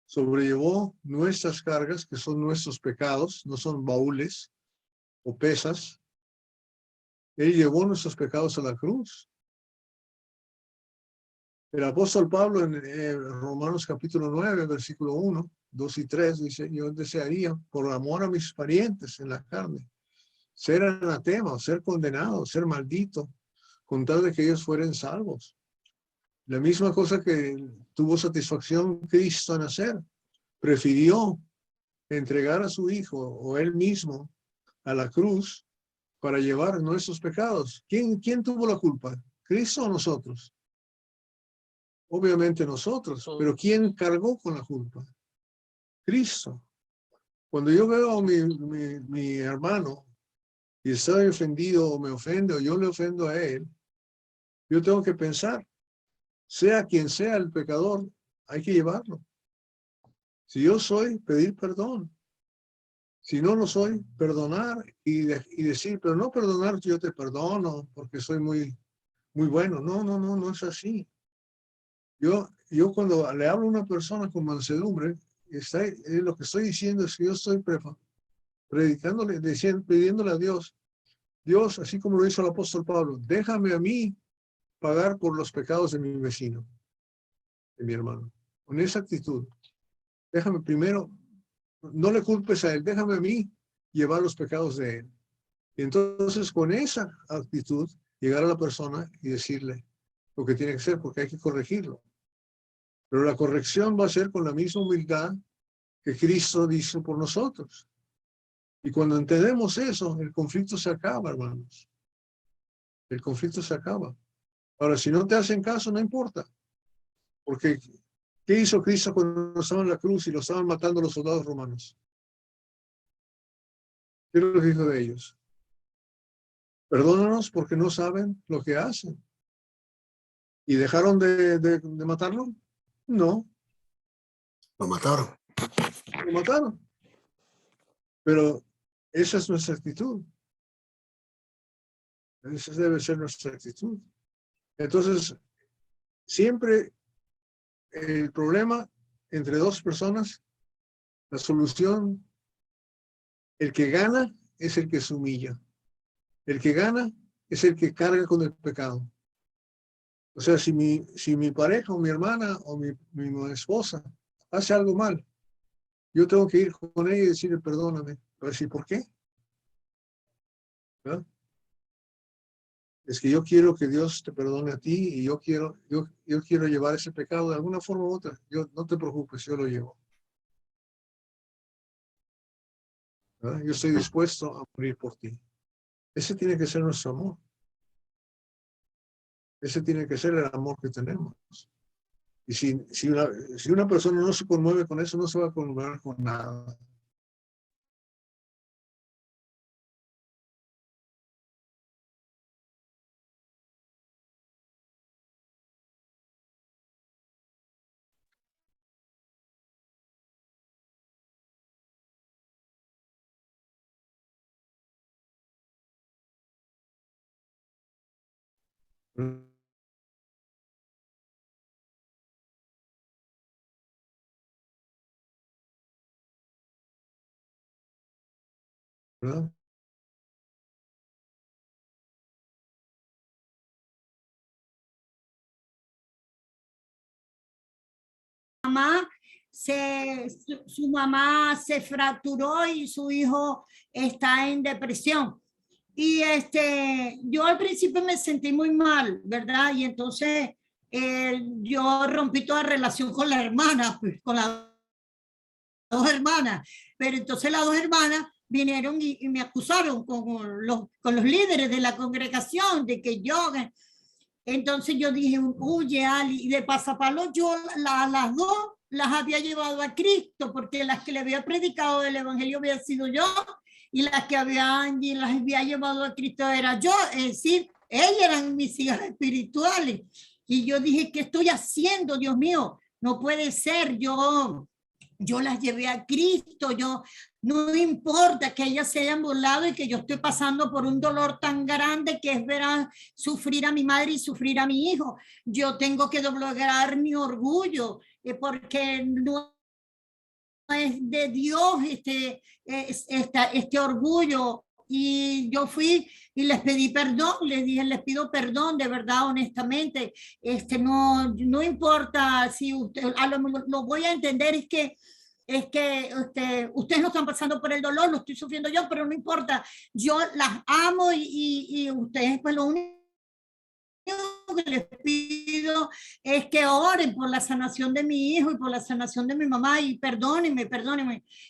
sobrellevó nuestras cargas, que son nuestros pecados, no son baúles o pesas. Él llevó nuestros pecados a la cruz. El apóstol Pablo en Romanos capítulo 9, versículo 1, 2 y 3, dice, yo desearía, por amor a mis parientes en la carne, ser anatema, ser condenado, ser maldito, con tal de que ellos fueran salvos. La misma cosa que tuvo satisfacción Cristo en hacer. Prefirió entregar a su Hijo o Él mismo a la cruz para llevar nuestros pecados. ¿Quién tuvo la culpa? ¿Cristo o nosotros? Obviamente nosotros, pero ¿quién cargó con la culpa? Cristo. Cuando yo veo a mi hermano y está ofendido o me ofende o yo le ofendo a él, yo tengo que pensar, sea quien sea el pecador, hay que llevarlo. Si yo soy, pedir perdón. Si no lo soy, perdonar y decir, pero no perdonar, yo te perdono porque soy muy bueno. No, no, no, no es así. Yo cuando le hablo a una persona con mansedumbre, lo que estoy diciendo es que yo estoy predicándole, pidiéndole a Dios, Dios, así como lo hizo el apóstol Pablo, déjame a mí pagar por los pecados de mi vecino, de mi hermano. Con esa actitud, déjame primero, no le culpes a él, déjame a mí llevar los pecados de él. Y entonces con esa actitud, llegar a la persona y decirle lo que tiene que hacer, porque hay que corregirlo. Pero la corrección va a ser con la misma humildad que Cristo hizo por nosotros. Y cuando entendemos eso, el conflicto se acaba, hermanos. El conflicto se acaba. Ahora, si no te hacen caso, no importa. Porque, ¿qué hizo Cristo cuando estaba en la cruz y lo estaban matando los soldados romanos? ¿Qué es lo que dijo de ellos? Perdónanos porque no saben lo que hacen. ¿Y dejaron de matarlo? No, Lo mataron. lo mataron. Pero esa es nuestra actitud. Esa debe ser nuestra actitud. Entonces, siempre el problema entre dos personas, la solución, el que gana es el que se humilla. El que gana es el que carga con el pecado. O sea, si mi pareja o mi hermana o mi esposa hace algo mal, yo tengo que ir con ella y decirle, perdóname. A decir, ¿por qué? ¿verdad? Es que yo quiero que Dios te perdone a ti y yo quiero llevar ese pecado de alguna forma u otra. No te preocupes, yo lo llevo. ¿verdad? Yo estoy dispuesto a morir por ti. Ese tiene que ser nuestro amor. Ese tiene que ser el amor que tenemos. Y si una persona no se conmueve con eso, no se va a conmover con nada. ¿verdad? Su mamá se fracturó y su hijo está en depresión. Y yo al principio me sentí muy mal, ¿verdad? Y entonces yo rompí toda relación con la hermana, pues, con las dos hermanas. Pero entonces las dos hermanas vinieron y me acusaron con los líderes de la congregación de que yo... Entonces yo dije, oye, Ali, y de pasapalo yo las dos las había llevado a Cristo, porque las que le había predicado el evangelio había sido yo, y las que las había llevado a Cristo era yo, es decir, ellas eran mis hijas espirituales. Y yo dije, ¿qué estoy haciendo, Dios mío? No puede ser, yo las llevé a Cristo, no importa que ellas se hayan burlado y que yo estoy pasando por un dolor tan grande que es ver sufrir a mi madre y sufrir a mi hijo. Yo tengo que doblegar mi orgullo porque no es de Dios este orgullo. Y yo fui y les pedí perdón, les dije, les pido perdón de verdad, honestamente. No importa si usted, lo voy a entender, es que ustedes no están pasando por el dolor, lo estoy sufriendo yo, pero no importa, yo las amo y ustedes, pues lo único que les pido es que oren por la sanación de mi hijo y por la sanación de mi mamá, y perdónenme.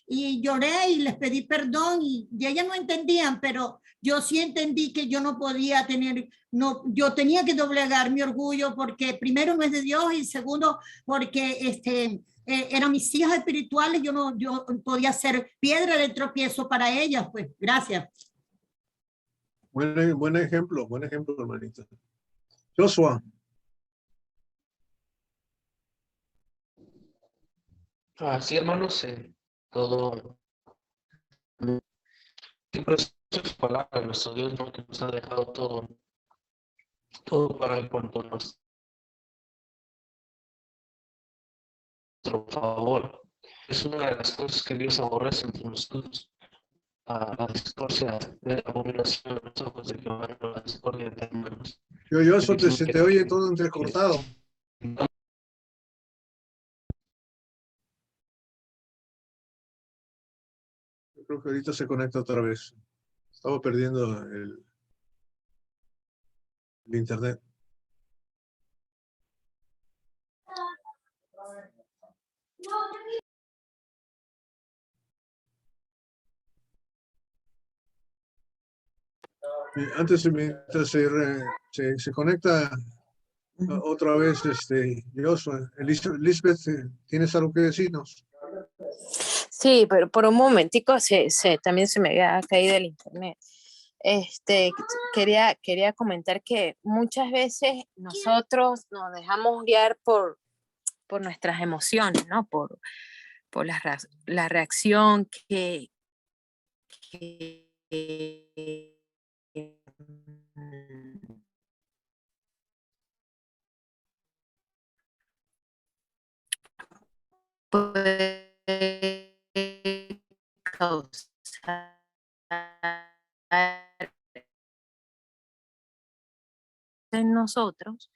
Y lloré y les pedí perdón y ellas no entendían, pero yo sí entendí que yo no podía yo tenía que doblegar mi orgullo, porque primero no es de Dios y segundo porque eran mis hijas espirituales, yo podía ser piedra de tropiezo para ellas, pues. Gracias. Buen ejemplo, hermanita. Joshua. Así, hermanos, todo, siempre es su palabra, nuestro Dios, ¿no? Que nos ha dejado todo para el cuanto nuestro favor. Es una de las cosas que Dios aborrece entre nosotros, la discordia de la abominación de los ojos de Jehová, la discordia de hermanos. Eso se te oye todo entrecortado. Yo creo que ahorita se conecta otra vez. Estaba perdiendo el internet. Antes, mientras se conecta otra vez, Joshua, Lisbeth, ¿tienes algo que decirnos? Sí, pero por un momentico también se me había caído el internet. Quería comentar que muchas veces nosotros nos dejamos guiar por nuestras emociones, ¿no? Por la reacción que puede causar en nosotros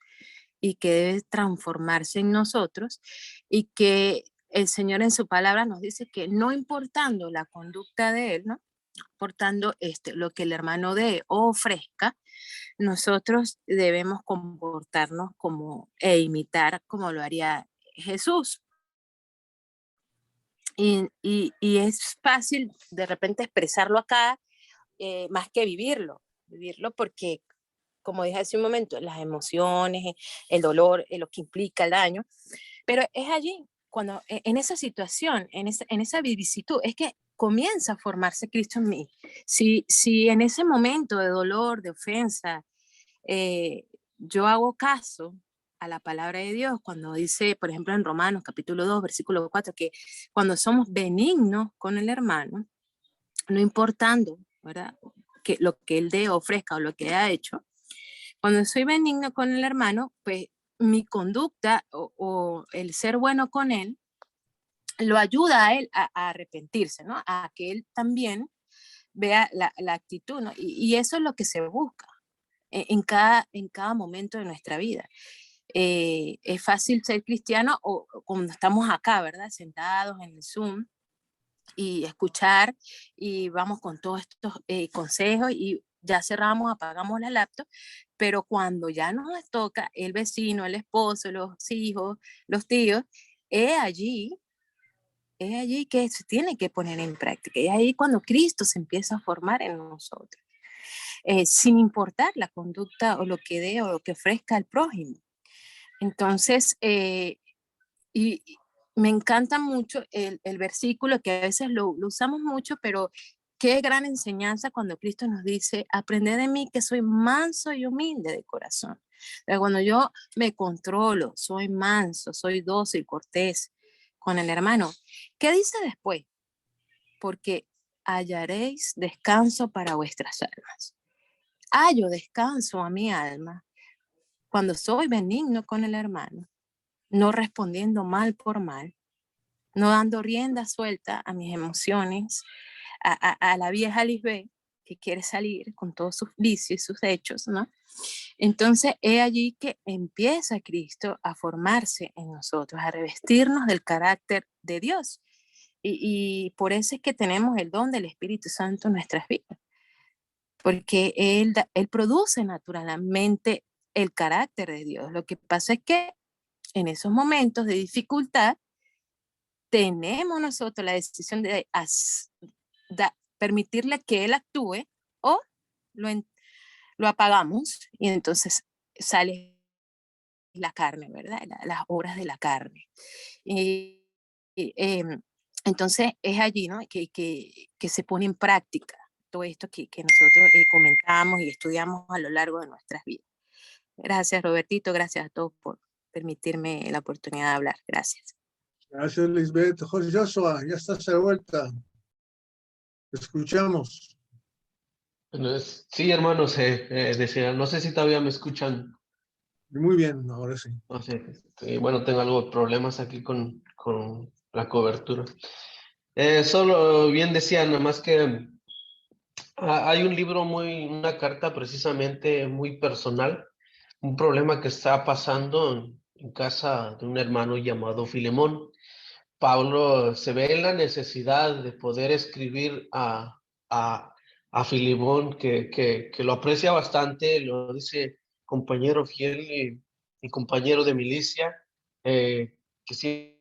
y que debe transformarse en nosotros, y que el Señor en su palabra nos dice que no importando la conducta de él, ¿no? Importando lo que el hermano dé o ofrezca, nosotros debemos comportarnos e imitar como lo haría Jesús. Y es fácil de repente expresarlo acá, más que vivirlo porque, como dije hace un momento, las emociones, el dolor, lo que implica el daño, pero es allí, cuando en esa situación, en esa vicisitud, es que comienza a formarse Cristo en mí. Si en ese momento de dolor, de ofensa, yo hago caso a la palabra de Dios, cuando dice, por ejemplo, en Romanos capítulo 2, versículo 4, que cuando somos benignos con el hermano, no importando, ¿verdad?, que lo que él dé, ofrezca o lo que ha hecho, cuando soy benigno con el hermano, pues mi conducta o el ser bueno con él lo ayuda a él a arrepentirse, ¿no? A que él también vea la actitud, ¿no? Y eso es lo que se busca en cada momento de nuestra vida. Es fácil ser cristiano o cuando estamos acá, ¿verdad? Sentados en el Zoom y escuchar y vamos con todos estos consejos y ya cerramos, apagamos la laptop, pero cuando ya nos toca el vecino, el esposo, los hijos, los tíos, es allí que se tiene que poner en práctica. Es ahí cuando Cristo se empieza a formar en nosotros, sin importar la conducta o lo que dé o lo que ofrezca el prójimo. Entonces, y me encanta mucho el versículo que a veces lo usamos mucho, pero qué gran enseñanza cuando Cristo nos dice, aprended de mí que soy manso y humilde de corazón. Pero cuando yo me controlo, soy manso, soy dócil, cortés con el hermano, ¿qué dice después? Porque hallaréis descanso para vuestras almas. Hallo descanso a mi alma cuando soy benigno con el hermano, no respondiendo mal por mal, no dando rienda suelta a mis emociones, a la vieja Lisbeth que quiere salir con todos sus vicios y sus hechos, ¿no? Entonces es allí que empieza Cristo a formarse en nosotros, a revestirnos del carácter de Dios. Y por eso es que tenemos el don del Espíritu Santo en nuestras vidas, porque Él produce naturalmente el carácter de Dios. Lo que pasa es que en esos momentos de dificultad tenemos nosotros la decisión de permitirle que Él actúe o lo apagamos y entonces sale la carne, ¿verdad? Las obras de la carne. Entonces es allí, ¿no? que se pone en práctica todo esto que nosotros comentamos y estudiamos a lo largo de nuestras vidas. Gracias, Robertito. Gracias a todos por permitirme la oportunidad de hablar. Gracias. Gracias, Lisbeth. José Joshua, ya estás de vuelta. Te escuchamos. Sí, hermanos, decía, no sé si todavía me escuchan. Muy bien, ahora sí. No sé, bueno, tengo algo de problemas aquí con la cobertura. Solo bien decía, nada más que hay un libro una carta precisamente muy personal, un problema que está pasando en casa de un hermano llamado Filemón. Pablo se ve en la necesidad de poder escribir a Filemón, que lo aprecia bastante, lo dice compañero fiel y compañero de milicia, que siempre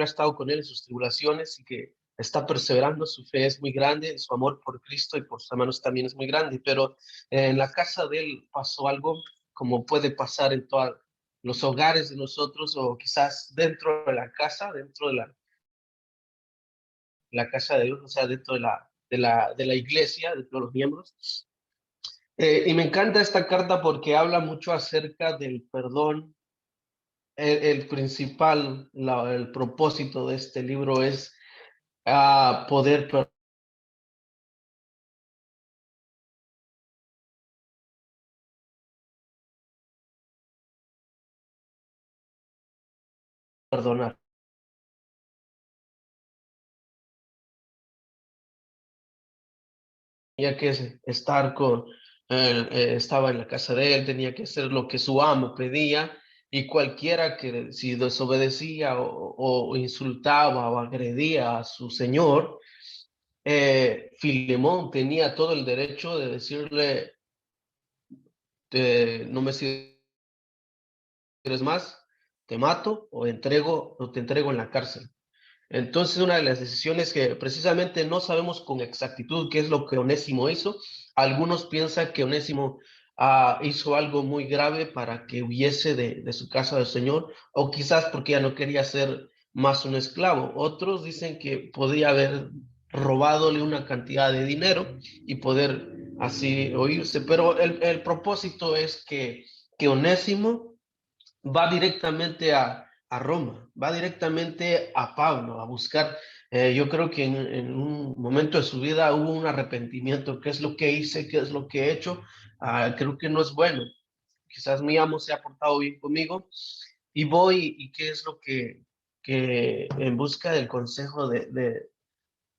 ha estado con él en sus tribulaciones y que está perseverando, su fe es muy grande, su amor por Cristo y por sus hermanos también es muy grande, pero en la casa de él pasó algo como puede pasar en todos los hogares de nosotros o quizás dentro de la casa, dentro de la casa de Dios, o sea, dentro de la iglesia, de todos los miembros. Y me encanta esta carta porque habla mucho acerca del perdón. El principal, el propósito de este libro es poder perdonar. Tenía que estar estaba en la casa de él, tenía que hacer lo que su amo pedía, y cualquiera que si desobedecía o insultaba o agredía a su señor, Filemón tenía todo el derecho de decirle, no me sirves más, te mato o te entrego en la cárcel. Entonces, una de las decisiones que precisamente no sabemos con exactitud qué es lo que Onésimo hizo. Algunos piensan que Onésimo hizo algo muy grave para que huyese de su casa del Señor, o quizás porque ya no quería ser más un esclavo. Otros dicen que podía haber robadole una cantidad de dinero y poder así oírse, pero el propósito es que Onésimo va directamente a Roma, va directamente a Pablo a buscar. Yo creo que en un momento de su vida hubo un arrepentimiento. ¿Qué es lo que hice? ¿Qué es lo que he hecho? Creo que no es bueno. Quizás mi amo se ha portado bien conmigo y voy y qué es lo que en busca del consejo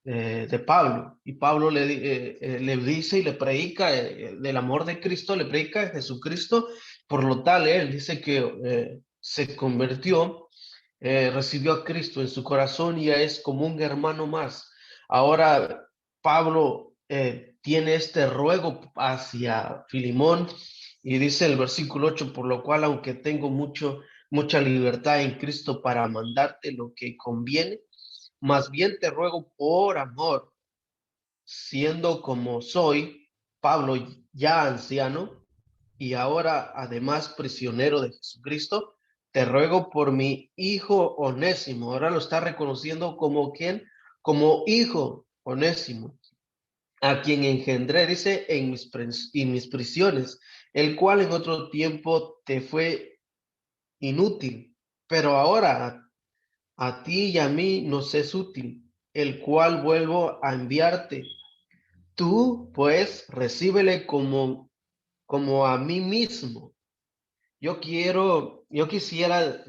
de Pablo. Y Pablo le dice y le predica del amor de Cristo, le predica de Jesucristo. Por lo tal, él dice que se convirtió, recibió a Cristo en su corazón y ya es como un hermano más. Ahora, Pablo tiene este ruego hacia Filemón y dice el versículo 8, por lo cual, aunque tengo mucha libertad en Cristo para mandarte lo que conviene, más bien te ruego por amor, siendo como soy, Pablo, ya anciano y ahora además prisionero de Jesucristo, te ruego por mi hijo Onésimo. Ahora lo está reconociendo como ¿quién? Como hijo Onésimo, a quien engendré, dice, en mis prisiones, el cual en otro tiempo te fue inútil, pero ahora a ti y a mí nos es útil, el cual vuelvo a enviarte. Tú, pues, recíbele como a mí mismo. Yo quisiera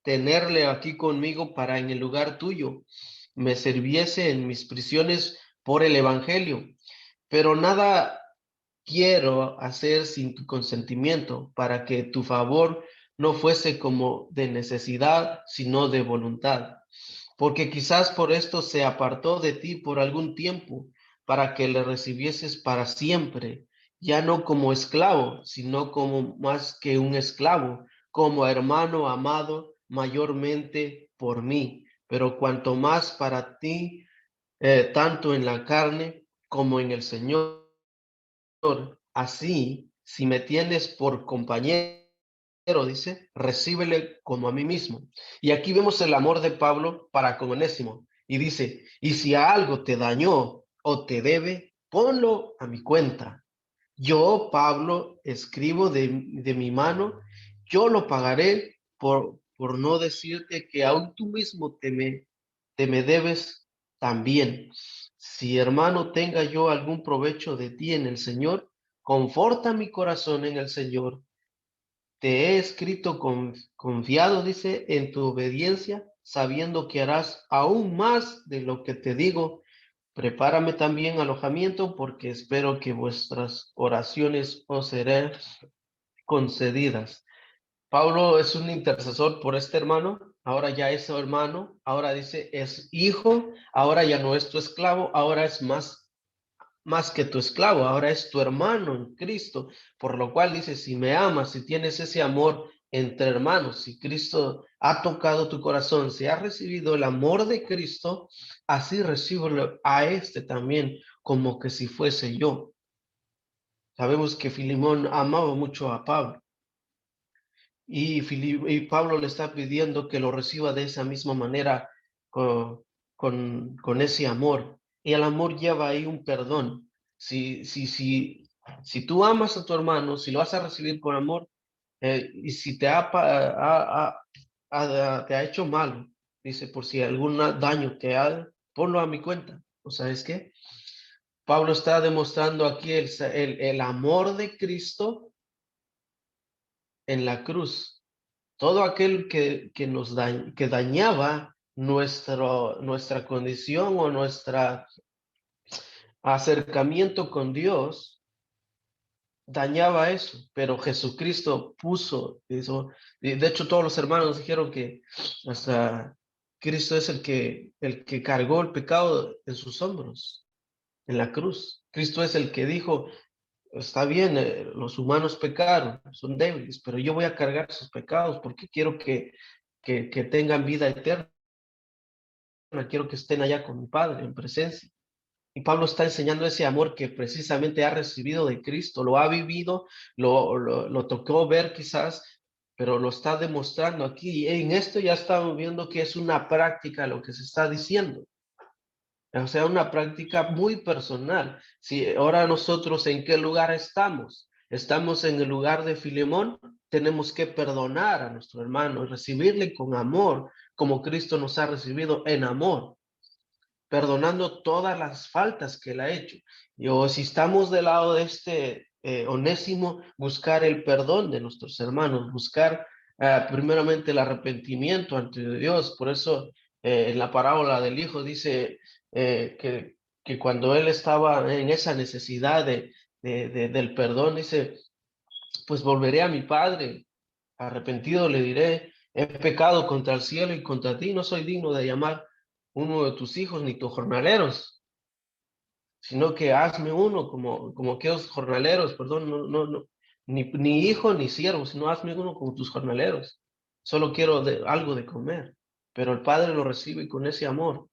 tenerle aquí conmigo para en el lugar tuyo me sirviese en mis prisiones por el evangelio, pero nada quiero hacer sin tu consentimiento para que tu favor no fuese como de necesidad, sino de voluntad. Porque quizás por esto se apartó de ti por algún tiempo, para que le recibieses para siempre, ya no como esclavo, sino como más que un esclavo, como hermano amado mayormente por mí, pero cuanto más para ti, tanto en la carne como en el Señor. Así, si me tienes por compañero, dice, recíbele como a mí mismo. Y aquí vemos el amor de Pablo para con Onésimo. Y dice, y si a algo te dañó o te debe, ponlo a mi cuenta. Yo, Pablo, escribo de mi mano, yo lo pagaré por no decirte que aún tú mismo te me debes también. Si, hermano, tenga yo algún provecho de ti en el Señor, conforta mi corazón en el Señor. Te he escrito confiado, dice, en tu obediencia, sabiendo que harás aún más de lo que te digo. Prepárame también alojamiento, porque espero que vuestras oraciones os serán concedidas. Pablo es un intercesor por este hermano, ahora ya es su hermano, ahora dice es hijo, ahora ya no es tu esclavo, ahora es más que tu esclavo, ahora es tu hermano en Cristo, por lo cual dice, si me amas, si tienes ese amor entre hermanos, si Cristo ha tocado tu corazón, si has recibido el amor de Cristo, así recibo a este también, como que si fuese yo. Sabemos que Filemón amaba mucho a Pablo. Y Pablo le está pidiendo que lo reciba de esa misma manera, con ese amor. Y el amor lleva ahí un perdón. Si tú amas a tu hermano, si lo vas a recibir con amor, y si te ha hecho mal, dice, por si algún daño te ha, ponlo a mi cuenta. O sea, es que Pablo está demostrando aquí el amor de Cristo en la cruz. Todo aquel que que dañaba nuestra condición o nuestro acercamiento con Dios, dañaba eso, pero Jesucristo puso eso. De hecho, todos los hermanos dijeron que hasta Cristo es el que cargó el pecado en sus hombros, en la cruz. Cristo es el que dijo, está bien, los humanos pecaron, son débiles, pero yo voy a cargar sus pecados porque quiero que tengan vida eterna, quiero que estén allá con mi Padre en presencia. Y Pablo está enseñando ese amor que precisamente ha recibido de Cristo, lo ha vivido, lo tocó ver quizás, pero lo está demostrando aquí. Y en esto ya estamos viendo que es una práctica lo que se está diciendo. O sea, una práctica muy personal. Si ahora nosotros en qué lugar estamos, estamos en el lugar de Filemón, tenemos que perdonar a nuestro hermano, recibirle con amor, como Cristo nos ha recibido en amor, perdonando todas las faltas que él ha hecho. O si estamos del lado de este Onésimo, buscar el perdón de nuestros hermanos, buscar primeramente el arrepentimiento ante Dios. Por eso en la parábola del hijo dice que cuando él estaba en esa necesidad del perdón, dice, pues volveré a mi padre, arrepentido le diré, he pecado contra el cielo y contra ti, no soy digno de llamar uno de tus hijos ni tus jornaleros, sino que hazme uno como aquellos jornaleros, perdón, no, ni hijo ni siervo, sino hazme uno como tus jornaleros. Solo quiero algo de comer. Pero el padre lo recibe con ese amor.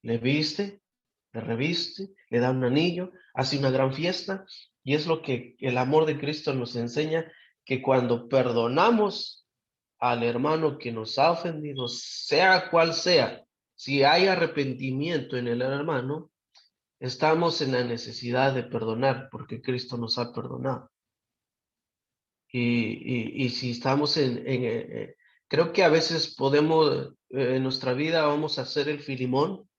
Le viste, le reviste, le da un anillo, hace una gran fiesta, y es lo que el amor de Cristo nos enseña, que cuando perdonamos al hermano que nos ha ofendido, sea cual sea, si hay arrepentimiento en el hermano, estamos en la necesidad de perdonar porque Cristo nos ha perdonado. Y si estamos creo que a veces podemos, en nuestra vida vamos a ser el Filimón,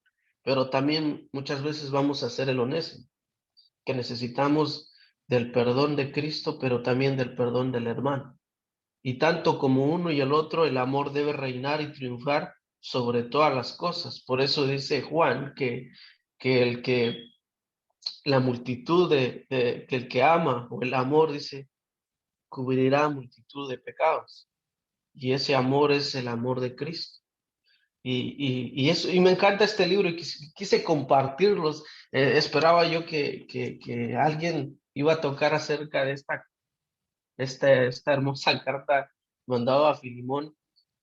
pero también muchas veces vamos a ser el Onésimo, que necesitamos del perdón de Cristo, pero también del perdón del hermano. Y tanto como uno y el otro, el amor debe reinar y triunfar sobre todas las cosas. Por eso dice Juan que la multitud que el que ama, o el amor, dice, cubrirá multitud de pecados. Y ese amor es el amor de Cristo. Y me encanta este libro y quise compartirlos. Esperaba yo que alguien iba a tocar acerca de esta hermosa carta mandada a Filimón,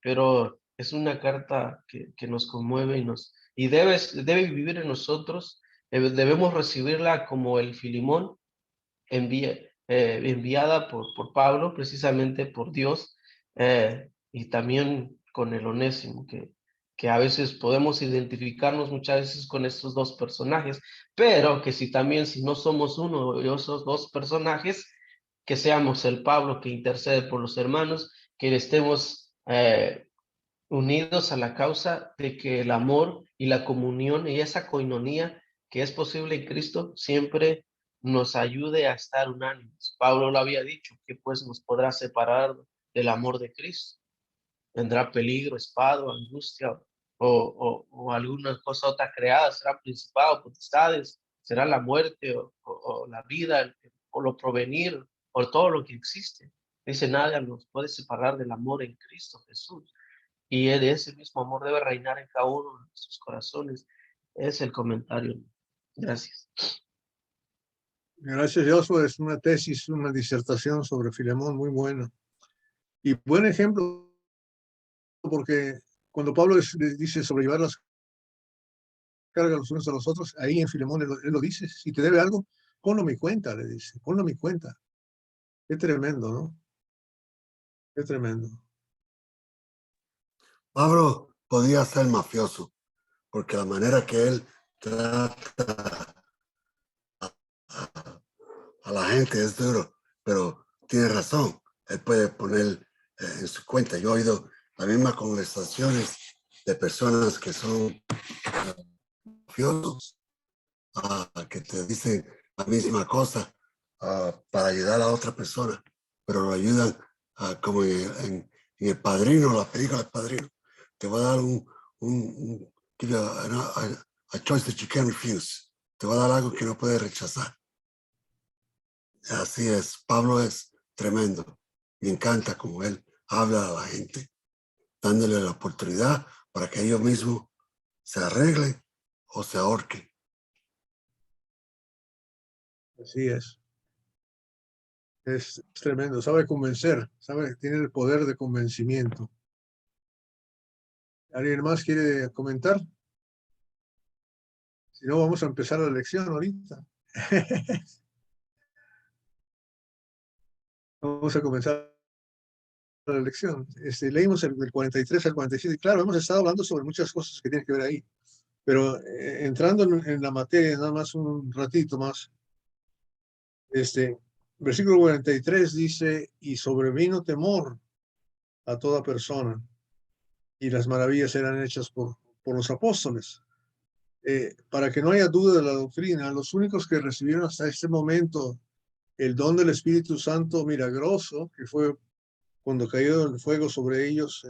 pero es una carta que nos conmueve y debe vivir en nosotros. Debemos recibirla como el Filimón enviada por Pablo, precisamente por Dios, y también con el Onésimo, que a veces podemos identificarnos muchas veces con estos dos personajes, pero que si no somos uno de esos dos personajes, que seamos el Pablo que intercede por los hermanos, que estemos unidos a la causa de que el amor y la comunión y esa coinonía que es posible en Cristo siempre nos ayude a estar unánimes. Pablo lo había dicho, que pues nos podrá separar del amor de Cristo. Vendrá peligro, espada, angustia o alguna cosa otra creada, será principado, potestades, será la muerte o la vida o lo provenir o todo lo que existe. Dice, nada nos puede separar del amor en Cristo Jesús. Y ese mismo amor debe reinar en cada uno de nuestros corazones. Es el comentario. Gracias. Gracias, Joshua. Es una tesis, una disertación sobre Filemón muy buena. Y buen ejemplo, porque cuando Pablo dice sobrellevar las cargas los unos a los otros, ahí en Filemón él lo dice, si te debe algo, ponlo a mi cuenta, le dice, ponlo a mi cuenta. Qué tremendo, ¿no? Qué tremendo. Pablo podía ser mafioso, porque la manera que él trata a la gente es duro, pero tiene razón, él puede poner en su cuenta. Yo he oído las mismas conversaciones de personas que son mafiosos, que te dicen la misma cosa para ayudar a otra persona, pero lo ayudan como en El Padrino, la película El Padrino. Te va a dar a choice that you can't refuse. Te va a dar algo que no puedes rechazar. Así es, Pablo es tremendo. Me encanta como él habla a la gente, dándole la oportunidad para que ellos mismos se arreglen o se ahorquen. Así es. Es tremendo, sabe convencer, tiene el poder de convencimiento. ¿Alguien más quiere comentar? Si no, vamos a empezar la lección ahorita. Vamos a comenzar la lección. Leímos del 43 al 47. Claro, hemos estado hablando sobre muchas cosas que tienen que ver ahí. Pero entrando en la materia, nada más un ratito más. Versículo 43 dice, y sobrevino temor a toda persona, y las maravillas eran hechas por los apóstoles. Para que no haya duda de la doctrina, los únicos que recibieron hasta este momento el don del Espíritu Santo milagroso, que fue cuando cayó el fuego sobre ellos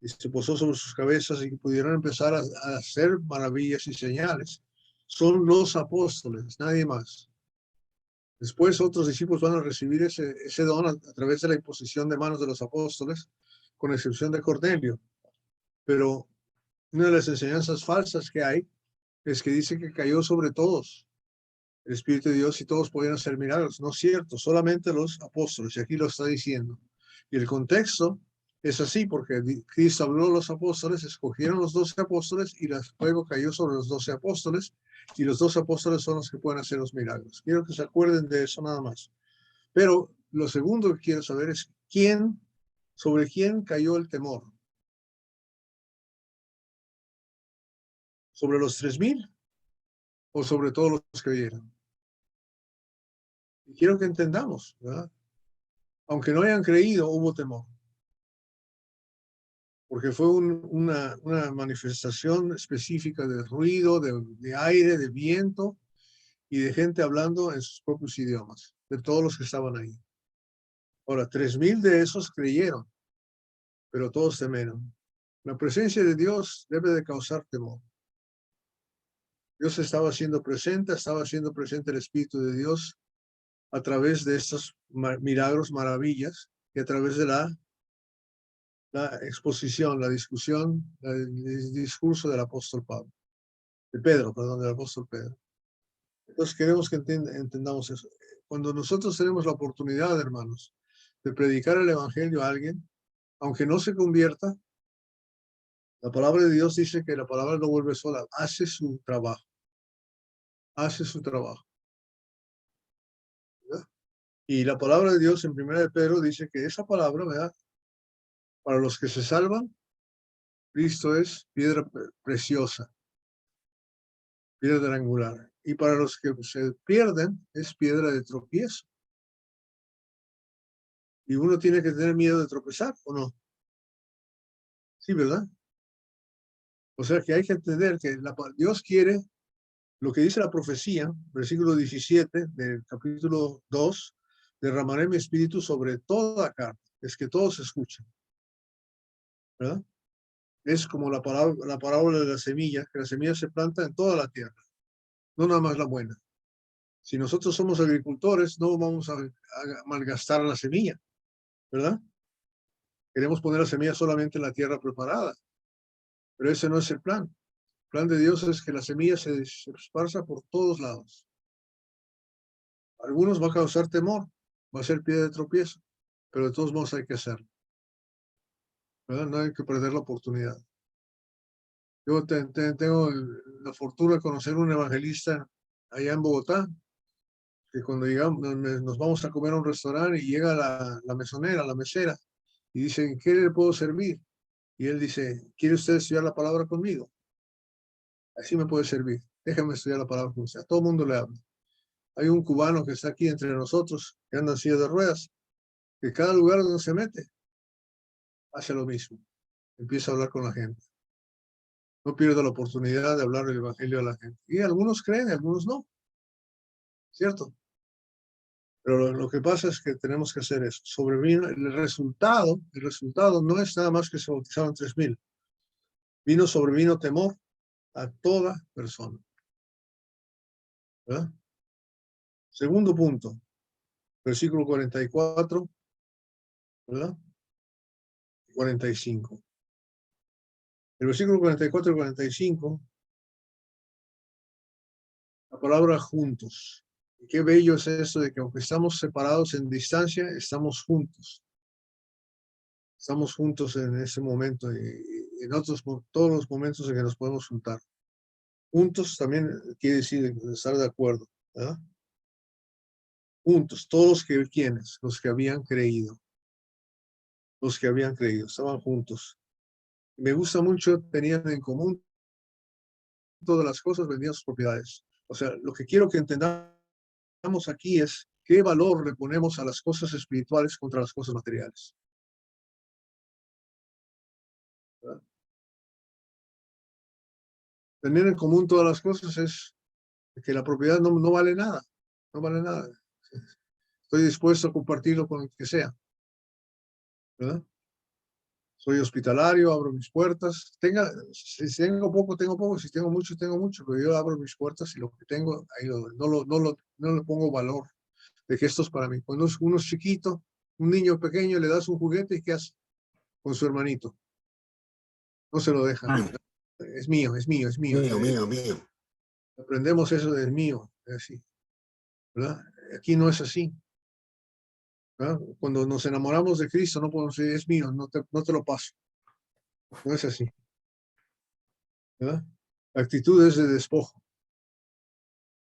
y se posó sobre sus cabezas y que pudieran empezar a hacer maravillas y señales. Son los apóstoles, nadie más. Después otros discípulos van a recibir ese don a través de la imposición de manos de los apóstoles, con excepción de Cornelio. Pero una de las enseñanzas falsas que hay es que dice que cayó sobre todos el Espíritu de Dios y todos podían hacer milagros. No es cierto, solamente los apóstoles, y aquí lo está diciendo. Y el contexto es así, porque Cristo habló a los apóstoles, escogieron los 12 apóstoles y el fuego cayó sobre los 12 apóstoles, y los 12 apóstoles son los que pueden hacer los milagros. Quiero que se acuerden de eso nada más. Pero lo segundo que quiero saber es sobre quién cayó el temor. ¿Sobre los 3,000 o sobre todos los que oyeron? Y quiero que entendamos, ¿verdad? Aunque no hayan creído, hubo temor. Porque fue una manifestación específica de ruido, de aire, de viento y de gente hablando en sus propios idiomas, de todos los que estaban ahí. Ahora, 3,000 de esos creyeron, pero todos temieron. La presencia de Dios debe de causar temor. Dios estaba haciendo presente el Espíritu de Dios a través de estos milagros, maravillas, y a través de la exposición, la discusión, el discurso del apóstol del apóstol Pedro. Entonces queremos que entendamos eso. Cuando nosotros tenemos la oportunidad, hermanos, de predicar el evangelio a alguien, aunque no se convierta, la palabra de Dios dice que la palabra no vuelve sola, hace su trabajo. Hace su trabajo. ¿Verdad? Y la palabra de Dios en 1 de Pedro dice que esa palabra, ¿verdad? Para los que se salvan, Cristo es piedra preciosa, piedra angular. Y para los que se pierden, es piedra de tropiezo. Y uno tiene que tener miedo de tropezar, ¿o no? Sí, ¿verdad? O sea que hay que entender que Dios quiere, lo que dice la profecía, versículo 17 del capítulo 2, derramaré mi espíritu sobre toda carne, es que todos escuchen. ¿Verdad? Es como la parábola de la semilla, que la semilla se planta en toda la tierra, no nada más la buena. Si nosotros somos agricultores, no vamos a malgastar la semilla, ¿verdad? Queremos poner la semilla solamente en la tierra preparada, pero ese no es el plan. El plan de Dios es que la semilla se esparza por todos lados. A algunos va a causar temor, va a ser pie de tropiezo, pero de todos modos hay que hacerlo, ¿verdad? No hay que perder la oportunidad. Yo tengo la fortuna de conocer un evangelista allá en Bogotá, que cuando llegamos, nos vamos a comer a un restaurante y llega la mesonera, la mesera, y dice, ¿qué le puedo servir? Y él dice, ¿quiere usted estudiar la palabra conmigo? Así me puede servir. Déjame estudiar la palabra con usted. A todo el mundo le habla. Hay un cubano que está aquí entre nosotros, que anda en silla de ruedas, que cada lugar donde se mete, hace lo mismo. Empieza a hablar con la gente. No pierde la oportunidad de hablar el evangelio a la gente. Y algunos creen, algunos no. ¿Cierto? Pero lo que pasa es que tenemos que hacer eso. Sobrevino el resultado no es nada más que se bautizaron 3,000. Sobrevino temor a toda persona. ¿Verdad? Segundo punto, versículo 44, ¿verdad? 45. El versículo 44 y 45, la palabra juntos. Y qué bello es esto de que aunque estamos separados en distancia, estamos juntos. Estamos juntos en ese momento y en todos los momentos en que nos podemos juntar. Juntos también quiere decir estar de acuerdo, ¿verdad? Juntos, todos los que habían creído. Los que habían creído, estaban juntos. Me gusta mucho, tenían en común todas las cosas, vendían sus propiedades. O sea, lo que quiero que entendamos aquí es qué valor le ponemos a las cosas espirituales contra las cosas materiales. ¿Verdad? Tener en común todas las cosas es que la propiedad no vale nada, no vale nada. Estoy dispuesto a compartirlo con el que sea, ¿verdad? Soy hospitalario, abro mis puertas. Si tengo poco, tengo poco. Si tengo mucho, tengo mucho. Pero yo abro mis puertas y lo que tengo, ahí no le pongo valor de que esto es para mí. Cuando uno es chiquito, un niño pequeño, le das un juguete y ¿qué hace con su hermanito? No se lo deja. Es mío, es mío, es mío. Mío. Aprendemos eso del mío, así, ¿verdad? Aquí no es así. ¿Verdad? Cuando nos enamoramos de Cristo, no podemos decir, es mío, no te lo paso. No es así. ¿Verdad? La actitud es de despojo.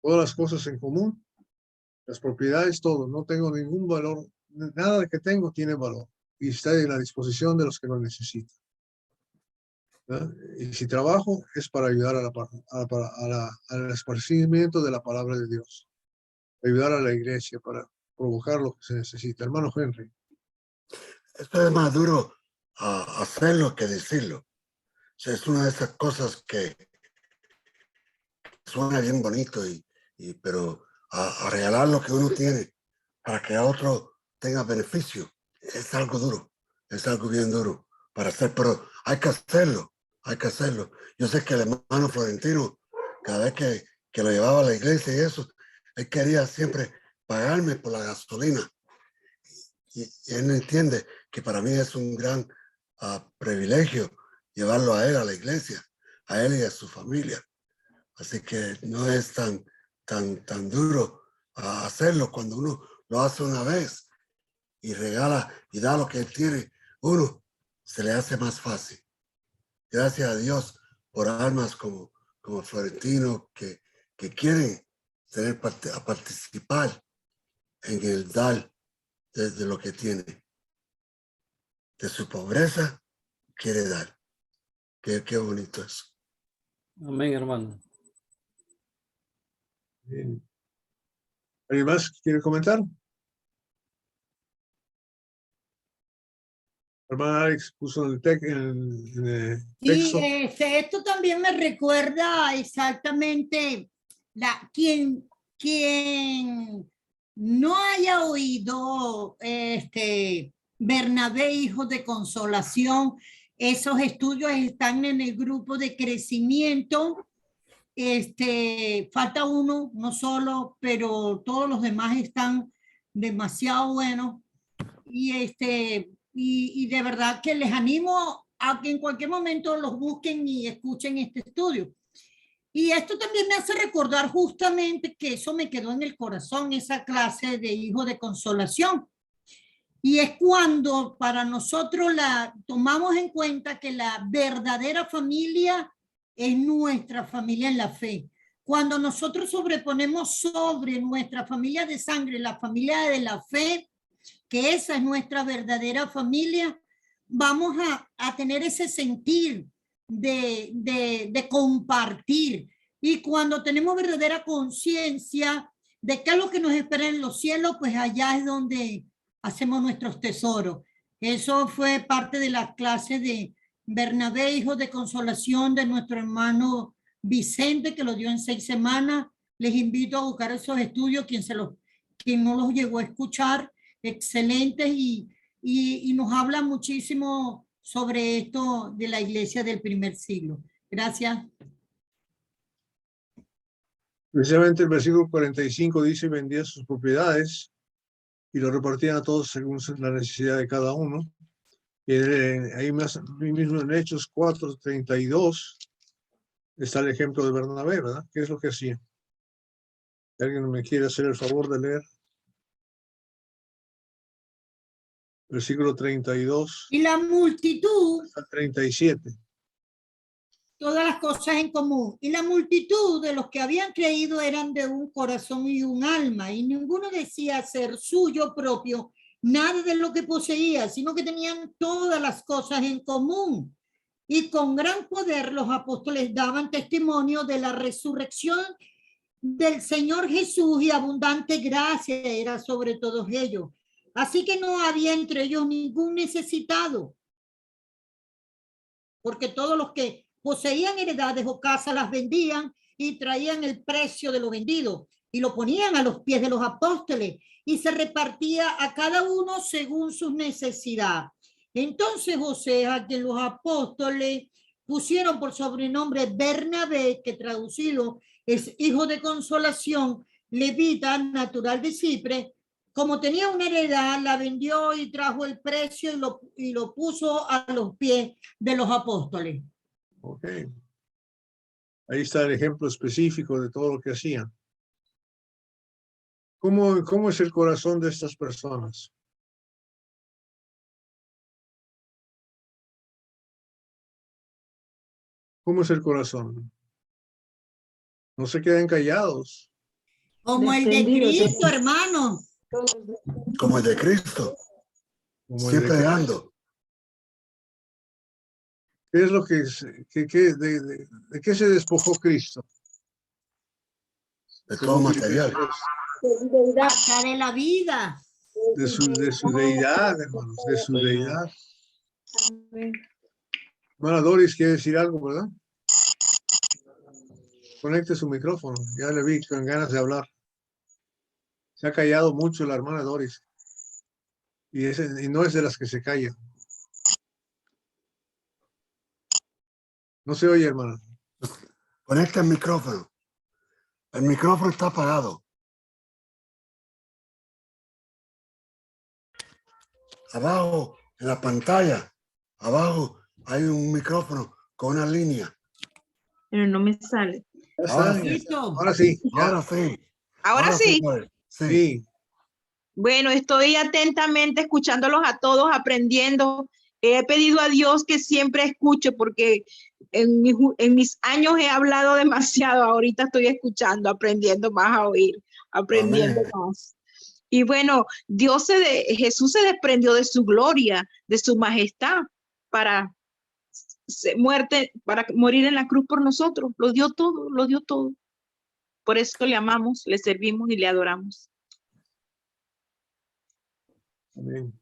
Todas las cosas en común, las propiedades, todo. No tengo ningún valor. Nada de que tengo tiene valor. Y está a la disposición de los que lo necesitan. ¿Verdad? Y si trabajo es para ayudar al esparcimiento de la palabra de Dios. Ayudar a la iglesia para provocar lo que se necesita. Hermano Henry. Esto es más duro hacerlo que decirlo. O sea, es una de esas cosas que suena bien bonito, pero a regalar lo que uno tiene para que a otro tenga beneficio es algo duro, es algo bien duro para hacer, pero hay que hacerlo. Yo sé que el hermano Florentino, cada vez que lo llevaba a la iglesia y eso, él quería siempre pagarme por la gasolina. Y él no entiende que para mí es un gran privilegio llevarlo a él a la iglesia, a él y a su familia. Así que no es tan duro hacerlo cuando uno lo hace una vez y regala y da lo que él tiene. Uno se le hace más fácil. Gracias a Dios por almas como Florentino que quieren participar en el dar de lo que tiene. De su pobreza quiere dar. Qué bonito eso. Amén, hermano. Bien. ¿Alguien más quiere comentar? Hermano Alex puso en el texto. Sí, esto también me recuerda exactamente quien no haya oído Bernabé, Hijos de Consolación. Esos estudios están en el grupo de crecimiento. Falta uno, no solo, pero todos los demás están demasiado buenos. Y de verdad que les animo a que en cualquier momento los busquen y escuchen este estudio. Y esto también me hace recordar justamente que eso me quedó en el corazón, esa clase de Hijo de Consolación. Y es cuando para nosotros tomamos en cuenta que la verdadera familia es nuestra familia en la fe. Cuando nosotros sobreponemos sobre nuestra familia de sangre, la familia de la fe, que esa es nuestra verdadera familia, vamos a tener ese sentir de compartir. Y cuando tenemos verdadera conciencia de qué es lo que nos espera en los cielos, pues allá es donde hacemos nuestros tesoros. Eso fue parte de la clase de Bernabé, Hijos de Consolación, de nuestro hermano Vicente, que lo dio en 6 semanas. Les invito a buscar esos estudios, quien no los llegó a escuchar, excelentes, y nos habla muchísimo sobre esto de la iglesia del primer siglo. Gracias. Precisamente el versículo 45 dice, vendían sus propiedades y lo repartían a todos según la necesidad de cada uno. Y ahí mismo en Hechos 4:32 está el ejemplo de Bernabé, ¿verdad? ¿Qué es lo que hacía? ¿Alguien me quiere hacer el favor de leer? Versículo 32. Y la multitud. Hasta 37. Todas las cosas en común. Y la multitud de los que habían creído eran de un corazón y un alma, y ninguno decía ser suyo propio nada de lo que poseía, sino que tenían todas las cosas en común. Y con gran poder los apóstoles daban testimonio de la resurrección del Señor Jesús, y abundante gracia era sobre todos ellos. Así que no había entre ellos ningún necesitado, porque todos los que poseían heredades o casas las vendían y traían el precio de lo vendido y lo ponían a los pies de los apóstoles, y se repartía a cada uno según sus necesidades. Entonces José, a quien los apóstoles pusieron por sobrenombre Bernabé, que traducido es hijo de consolación, levita, natural de Chipre, como tenía una heredad, la vendió y trajo el precio y lo puso a los pies de los apóstoles. Ok. Ahí está el ejemplo específico de todo lo que hacían. ¿Cómo es el corazón de estas personas? ¿Cómo es el corazón? No se queden callados. Como el de Cristo, hermano. Como el de Cristo. Como el de Siempre Cristo. ando. ¿Qué es lo que de qué se despojó Cristo? De todo material. Hasta de la vida. De su deidad, hermanos, de su deidad. Hermana Doris quiere decir algo, ¿verdad? Conecte su micrófono. Ya le vi con ganas de hablar. Se ha callado mucho la hermana Doris. Y no es de las que se calla. No se oye, hermana. Conecta el micrófono. El micrófono está apagado. Abajo, en la pantalla, abajo hay un micrófono con una línea. Pero no me sale. Ahora sí. Ahora sí. Ya. Ahora sí. Ahora sí. Sí. Bueno, estoy atentamente escuchándolos a todos, aprendiendo. He pedido a Dios que siempre escuche porque en mis años he hablado demasiado. Ahorita estoy escuchando, aprendiendo más a oír, aprendiendo más. Y bueno, Jesús se desprendió de su gloria, de su majestad para morir en la cruz por nosotros. Lo dio todo, lo dio todo. Por eso le amamos, le servimos y le adoramos. Amén.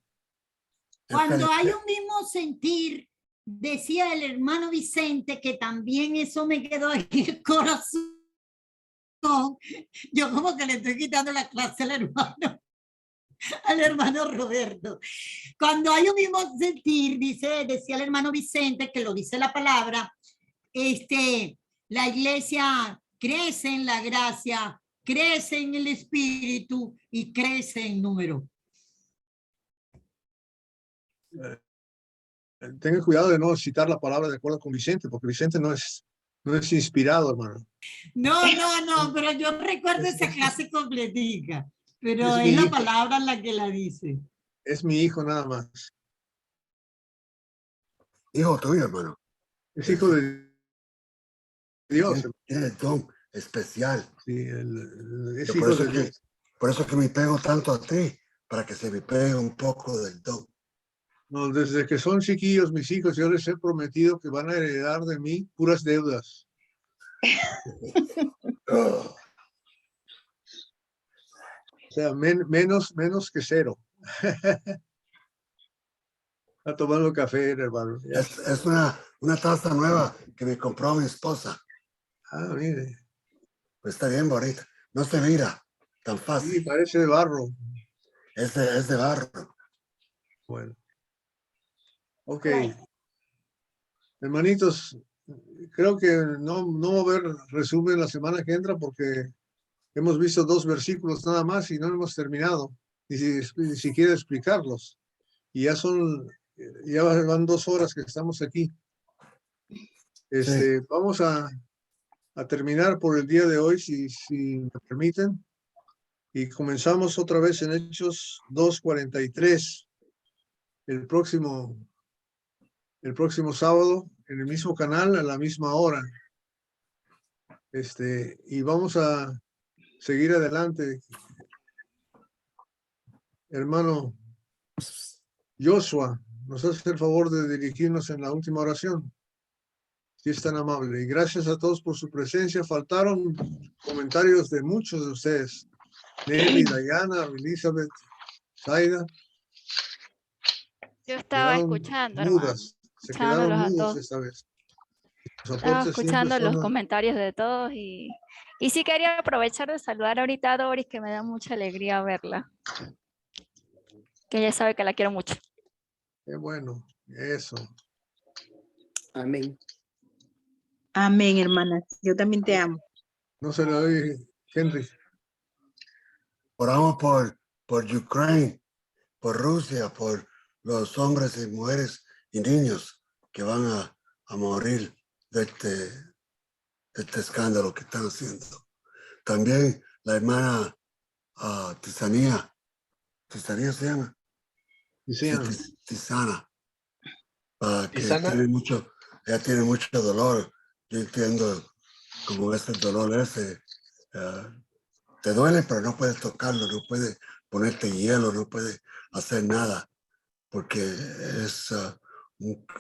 Cuando hay un mismo sentir, decía el hermano Vicente, que también eso me quedó en el corazón. Yo como que le estoy quitando la clase al hermano Roberto. Cuando hay un mismo sentir, decía el hermano Vicente, que lo dice la palabra, la iglesia crece en la gracia, crece en el espíritu y crece en número. Tengan cuidado de no citar la palabra de acuerdo con Vicente, porque Vicente no es inspirado, hermano. No, pero yo recuerdo esa clase completica, pero Es es la hijo. palabra la que la dice. Es mi hijo nada más. Hijo tuyo, hermano. Es hijo de Dios. Tiene el don especial. Sí, es Por hijo eso de Dios. Por eso que me pego tanto a ti, para que se me pegue un poco del don. No, desde que son chiquillos mis hijos, yo les he prometido que van a heredar de mí puras deudas. O sea, menos que cero. Está tomando café, hermano. Es una taza nueva que me compró mi esposa. Ah, mire. Pues está bien bonita. No se mira tan fácil. Sí, parece de barro. Es de barro. Bueno. Ok. Hermanitos, creo que no va a haber resumen la semana que entra porque hemos visto 2 versículos nada más y no hemos terminado ni siquiera explicarlos. Y ya van 2 horas que estamos aquí. Sí. Vamos a terminar por el día de hoy, si me permiten. Y comenzamos otra vez en Hechos 2:43 el próximo sábado en el mismo canal a la misma hora. Y vamos a seguir adelante. Hermano Joshua, ¿nos hace el favor de dirigirnos en la última oración? Si es tan amable. Y gracias a todos por su presencia. Faltaron comentarios de muchos de ustedes. Nelly, Diana, Elizabeth, Zaida. Yo estaba Quedaron escuchando, mudas. Se quedaron escuchándolos a mudos todos. esta vez. Los Estaba aportes siempre escuchando los son- comentarios de todos y sí quería aprovechar de saludar ahorita a Doris, que me da mucha alegría verla. Que ella sabe que la quiero mucho. Qué bueno, eso. Amén. Amén, hermana. Yo también te amo. No se le oye, Henry. Oramos por Ucrania, por Rusia, por los hombres y mujeres y niños que van a morir de este escándalo que están haciendo. También la hermana Tisanía se llama. Tisana. Sí, Tisana. Que Tisana. ella tiene mucho dolor. Yo entiendo cómo es el dolor ese. Te duele, pero no puedes tocarlo, no puedes ponerte hielo, no puedes hacer nada, porque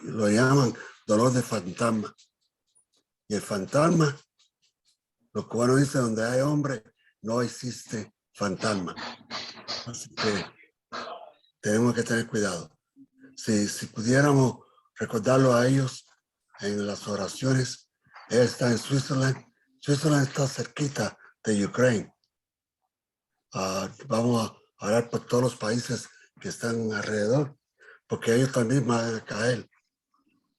lo llaman dolor de fantasma. Y el fantasma, los cubanos dicen, donde hay hombre, no existe fantasma. Así que tenemos que tener cuidado. Si pudiéramos recordarlo a ellos en las oraciones, ella está en Switzerland. Switzerland está cerquita de Ucrania. Vamos a orar por todos los países que están alrededor, porque ellos también van a caer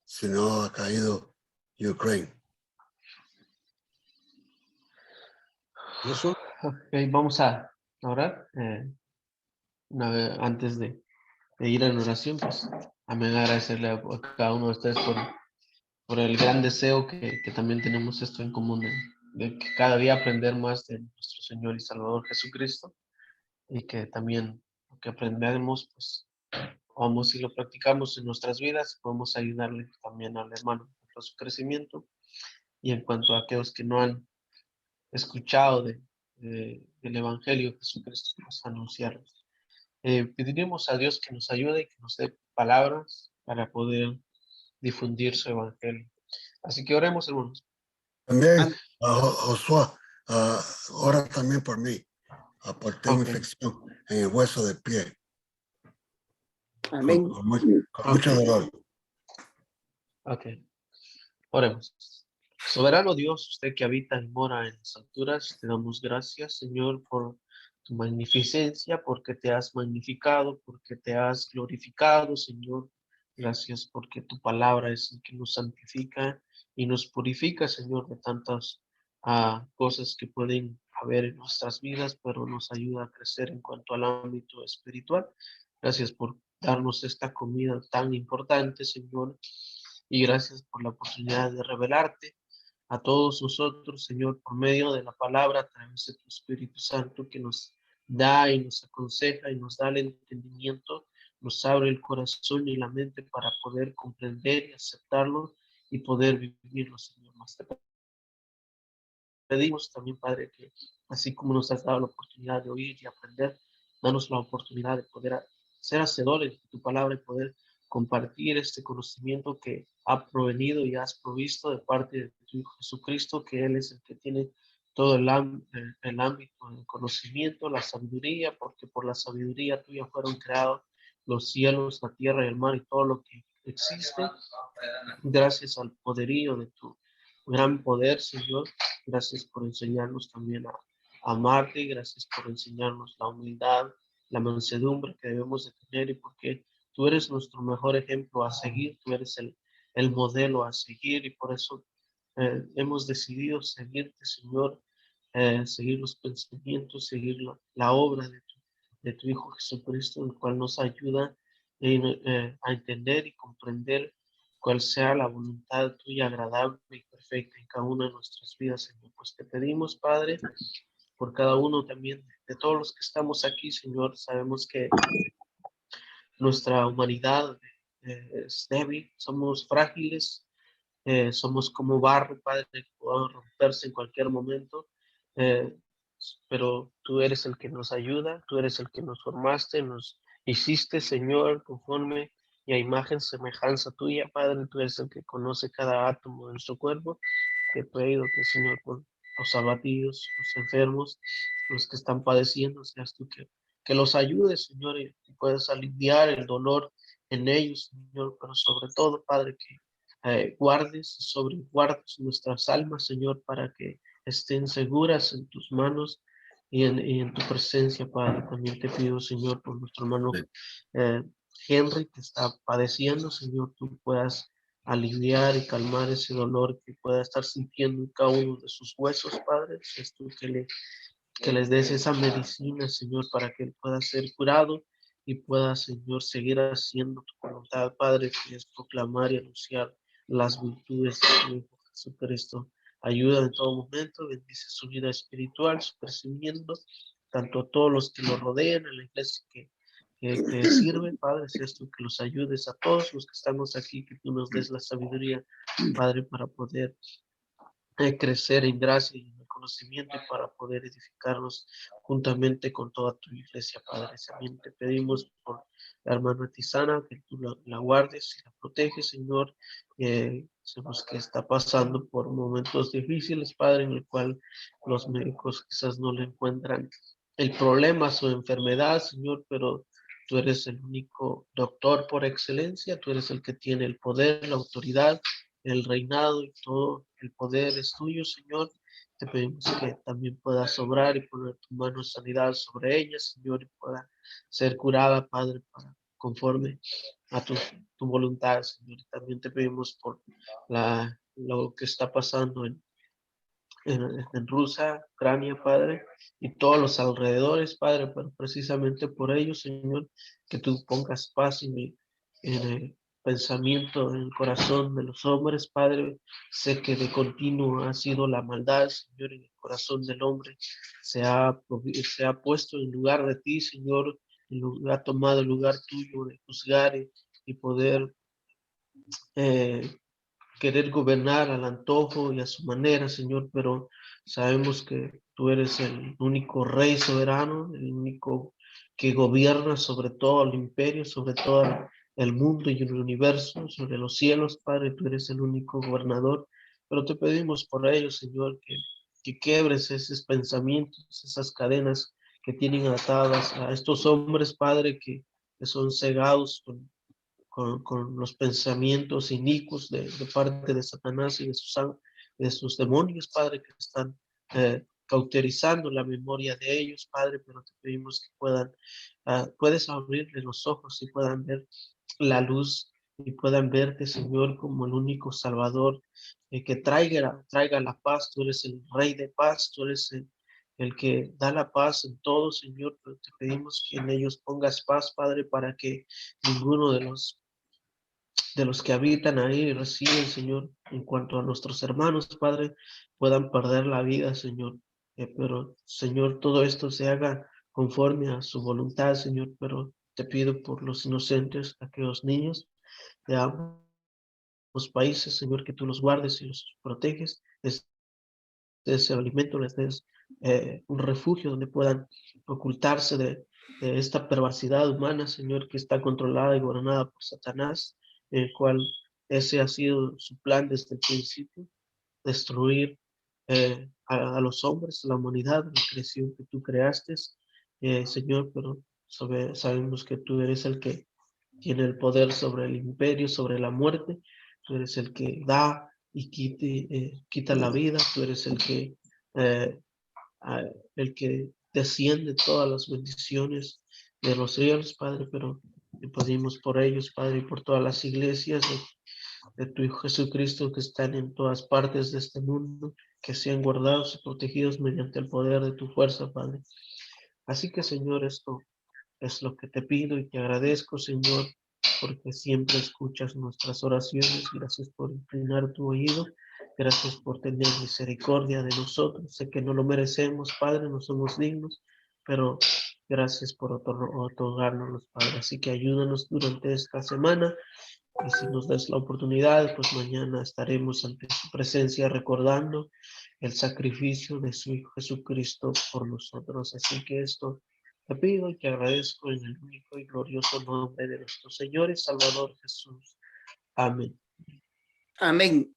si no ha caído Ucrania. Eso. Ok, vamos a orar. Una vez antes de ir a la oración, pues amén, agradecerle a cada uno de ustedes por el gran deseo que también tenemos esto en común, de que cada día aprender más de nuestro Señor y Salvador Jesucristo, y que también lo que aprendemos, pues vamos y lo practicamos en nuestras vidas, podemos ayudarle también al hermano a su crecimiento. Y en cuanto a aquellos que no han escuchado del Evangelio de Jesucristo, pues anunciarlos. Pediremos a Dios que nos ayude y que nos dé palabras para poder difundir su Evangelio. Así que oremos, hermanos. También, Josué, ora también por mí, por tengo infección en el hueso del pie. Amén. Con mucho dolor. Ok. Oremos. Soberano Dios, usted que habita y mora en las alturas, te damos gracias, Señor, por tu magnificencia, porque te has magnificado, porque te has glorificado, Señor. Gracias porque tu palabra es el que nos santifica y nos purifica, Señor, de tantas cosas que pueden haber en nuestras vidas, pero nos ayuda a crecer en cuanto al ámbito espiritual. Gracias por darnos esta comida tan importante, Señor, y gracias por la oportunidad de revelarte a todos nosotros, Señor, por medio de la palabra, a través de tu Espíritu Santo que nos da y nos aconseja y nos da el entendimiento, nos abre el corazón y la mente para poder comprender y aceptarlo y poder vivirlo, Señor. Más te pedimos también, Padre, que así como nos has dado la oportunidad de oír y aprender, danos la oportunidad de poder ser hacedores de tu palabra y poder compartir este conocimiento que ha provenido y has provisto de parte de tu Hijo Jesucristo, que Él es el que tiene todo el ámbito del conocimiento, la sabiduría, porque por la sabiduría tuya fueron creados los cielos, la tierra y el mar y todo lo que existe, gracias al poderío de tu gran poder, Señor. Gracias por enseñarnos también a amarte, y gracias por enseñarnos la humildad, la mansedumbre que debemos de tener, y porque tú eres nuestro mejor ejemplo a seguir, tú eres el modelo a seguir, y por eso hemos decidido seguirte, Señor, seguir los pensamientos, seguir la obra de tu Hijo Jesucristo, el cual nos ayuda a entender y comprender cuál sea la voluntad tuya agradable y perfecta en cada una de nuestras vidas, Señor. Pues te pedimos, Padre, por cada uno también de todos los que estamos aquí, Señor. Sabemos que nuestra humanidad es débil, somos frágiles, somos como barro, Padre, que puede romperse en cualquier momento, pero tú eres el que nos ayuda, tú eres el que nos formaste, nos hiciste, Señor, conforme y a imagen, semejanza tuya, Padre. Tú eres el que conoce cada átomo de nuestro cuerpo. Te pido que, Señor, por los abatidos, los enfermos, los que están padeciendo, seas tú que los ayudes, Señor, y puedas aliviar el dolor en ellos, Señor, pero sobre todo, Padre, que guardes, sobreguardes nuestras almas, Señor, para que estén seguras en tus manos y en tu presencia, Padre. También te pido, Señor, por nuestro hermano Henry que está padeciendo, Señor, tú puedas aliviar y calmar ese dolor que pueda estar sintiendo en cada uno de sus huesos, Padre. Es tú que les des esa medicina, Señor, para que él pueda ser curado y pueda, Señor, seguir haciendo tu voluntad, Padre, que es proclamar y anunciar las virtudes de tu Hijo Jesucristo. Ayuda en todo momento, bendice su vida espiritual, su crecimiento, tanto a todos los que lo rodean, a la iglesia que sirve, Padre, seas tú que los ayudes a todos los que estamos aquí, que tú nos des la sabiduría, Padre, para poder crecer en gracia y en conocimiento y para poder edificarnos juntamente con toda tu iglesia, Padre. También te pedimos por la hermana Tisana, que tú la guardes y la proteges, Señor. Sabemos que está pasando por momentos difíciles, Padre, en el cual los médicos quizás no le encuentran el problema, su enfermedad, Señor, pero tú eres el único doctor por excelencia, tú eres el que tiene el poder, la autoridad, el reinado y todo el poder es tuyo, Señor. Te pedimos que también puedas obrar y poner tu mano de sanidad sobre ella, Señor, y pueda ser curada, Padre, conforme a tu voluntad, Señor. También te pedimos por lo que está pasando en Rusia, Ucrania, Padre, y todos los alrededores, Padre, pero precisamente por ellos, Señor, que tú pongas paz en el pensamiento, en el corazón de los hombres, Padre. Sé que de continuo ha sido la maldad, Señor, en el corazón del hombre. Se ha puesto en lugar de ti, Señor, ha tomado el lugar tuyo de juzgar y poder querer gobernar al antojo y a su manera, Señor, pero sabemos que tú eres el único rey soberano, el único que gobierna sobre todo el imperio, sobre todo el mundo y el universo, sobre los cielos, Padre, tú eres el único gobernador, pero te pedimos por ello, Señor, que quiebres esos pensamientos, esas cadenas que tienen atadas a estos hombres, Padre, que son cegados con los pensamientos inicuos de parte de Satanás y de sus demonios, Padre, que están cauterizando la memoria de ellos, Padre, pero te pedimos que puedes abrirle los ojos y puedan ver la luz y puedan verte, Señor, como el único Salvador que traiga la paz. Tú eres el Rey de paz, tú eres el que da la paz en todo, Señor, pero te pedimos que en ellos pongas paz, Padre, para que ninguno de los que habitan ahí reciben, Señor, en cuanto a nuestros hermanos, Padre, puedan perder la vida, Señor. Pero, Señor, todo esto se haga conforme a su voluntad, Señor, pero te pido por los inocentes, aquellos niños de ambos países, Señor, que tú los guardes y los proteges, les des alimento, les des un refugio donde puedan ocultarse de esta perversidad humana, Señor, que está controlada y gobernada por Satanás, el cual ese ha sido su plan desde el principio, destruir a los hombres, a la humanidad, la creación que tú creaste, Señor, pero sabemos que tú eres el que tiene el poder sobre el imperio, sobre la muerte, tú eres el que da y quita la vida, tú eres eh, el que desciende todas las bendiciones de los cielos, Padre, pero te pedimos por ellos, Padre, y por todas las iglesias de tu Hijo Jesucristo que están en todas partes de este mundo, que sean guardados y protegidos mediante el poder de tu fuerza, Padre. Así que, Señor, esto es lo que te pido y te agradezco, Señor, porque siempre escuchas nuestras oraciones. Gracias por inclinar tu oído. Gracias por tener misericordia de nosotros. Sé que no lo merecemos, Padre, no somos dignos, pero gracias por otorgarnos, Padre. Así que ayúdanos durante esta semana y si nos das la oportunidad, pues mañana estaremos ante su presencia recordando el sacrificio de su Hijo Jesucristo por nosotros. Así que esto te pido y te agradezco en el único y glorioso nombre de nuestro Señor y Salvador Jesús. Amén. Amén.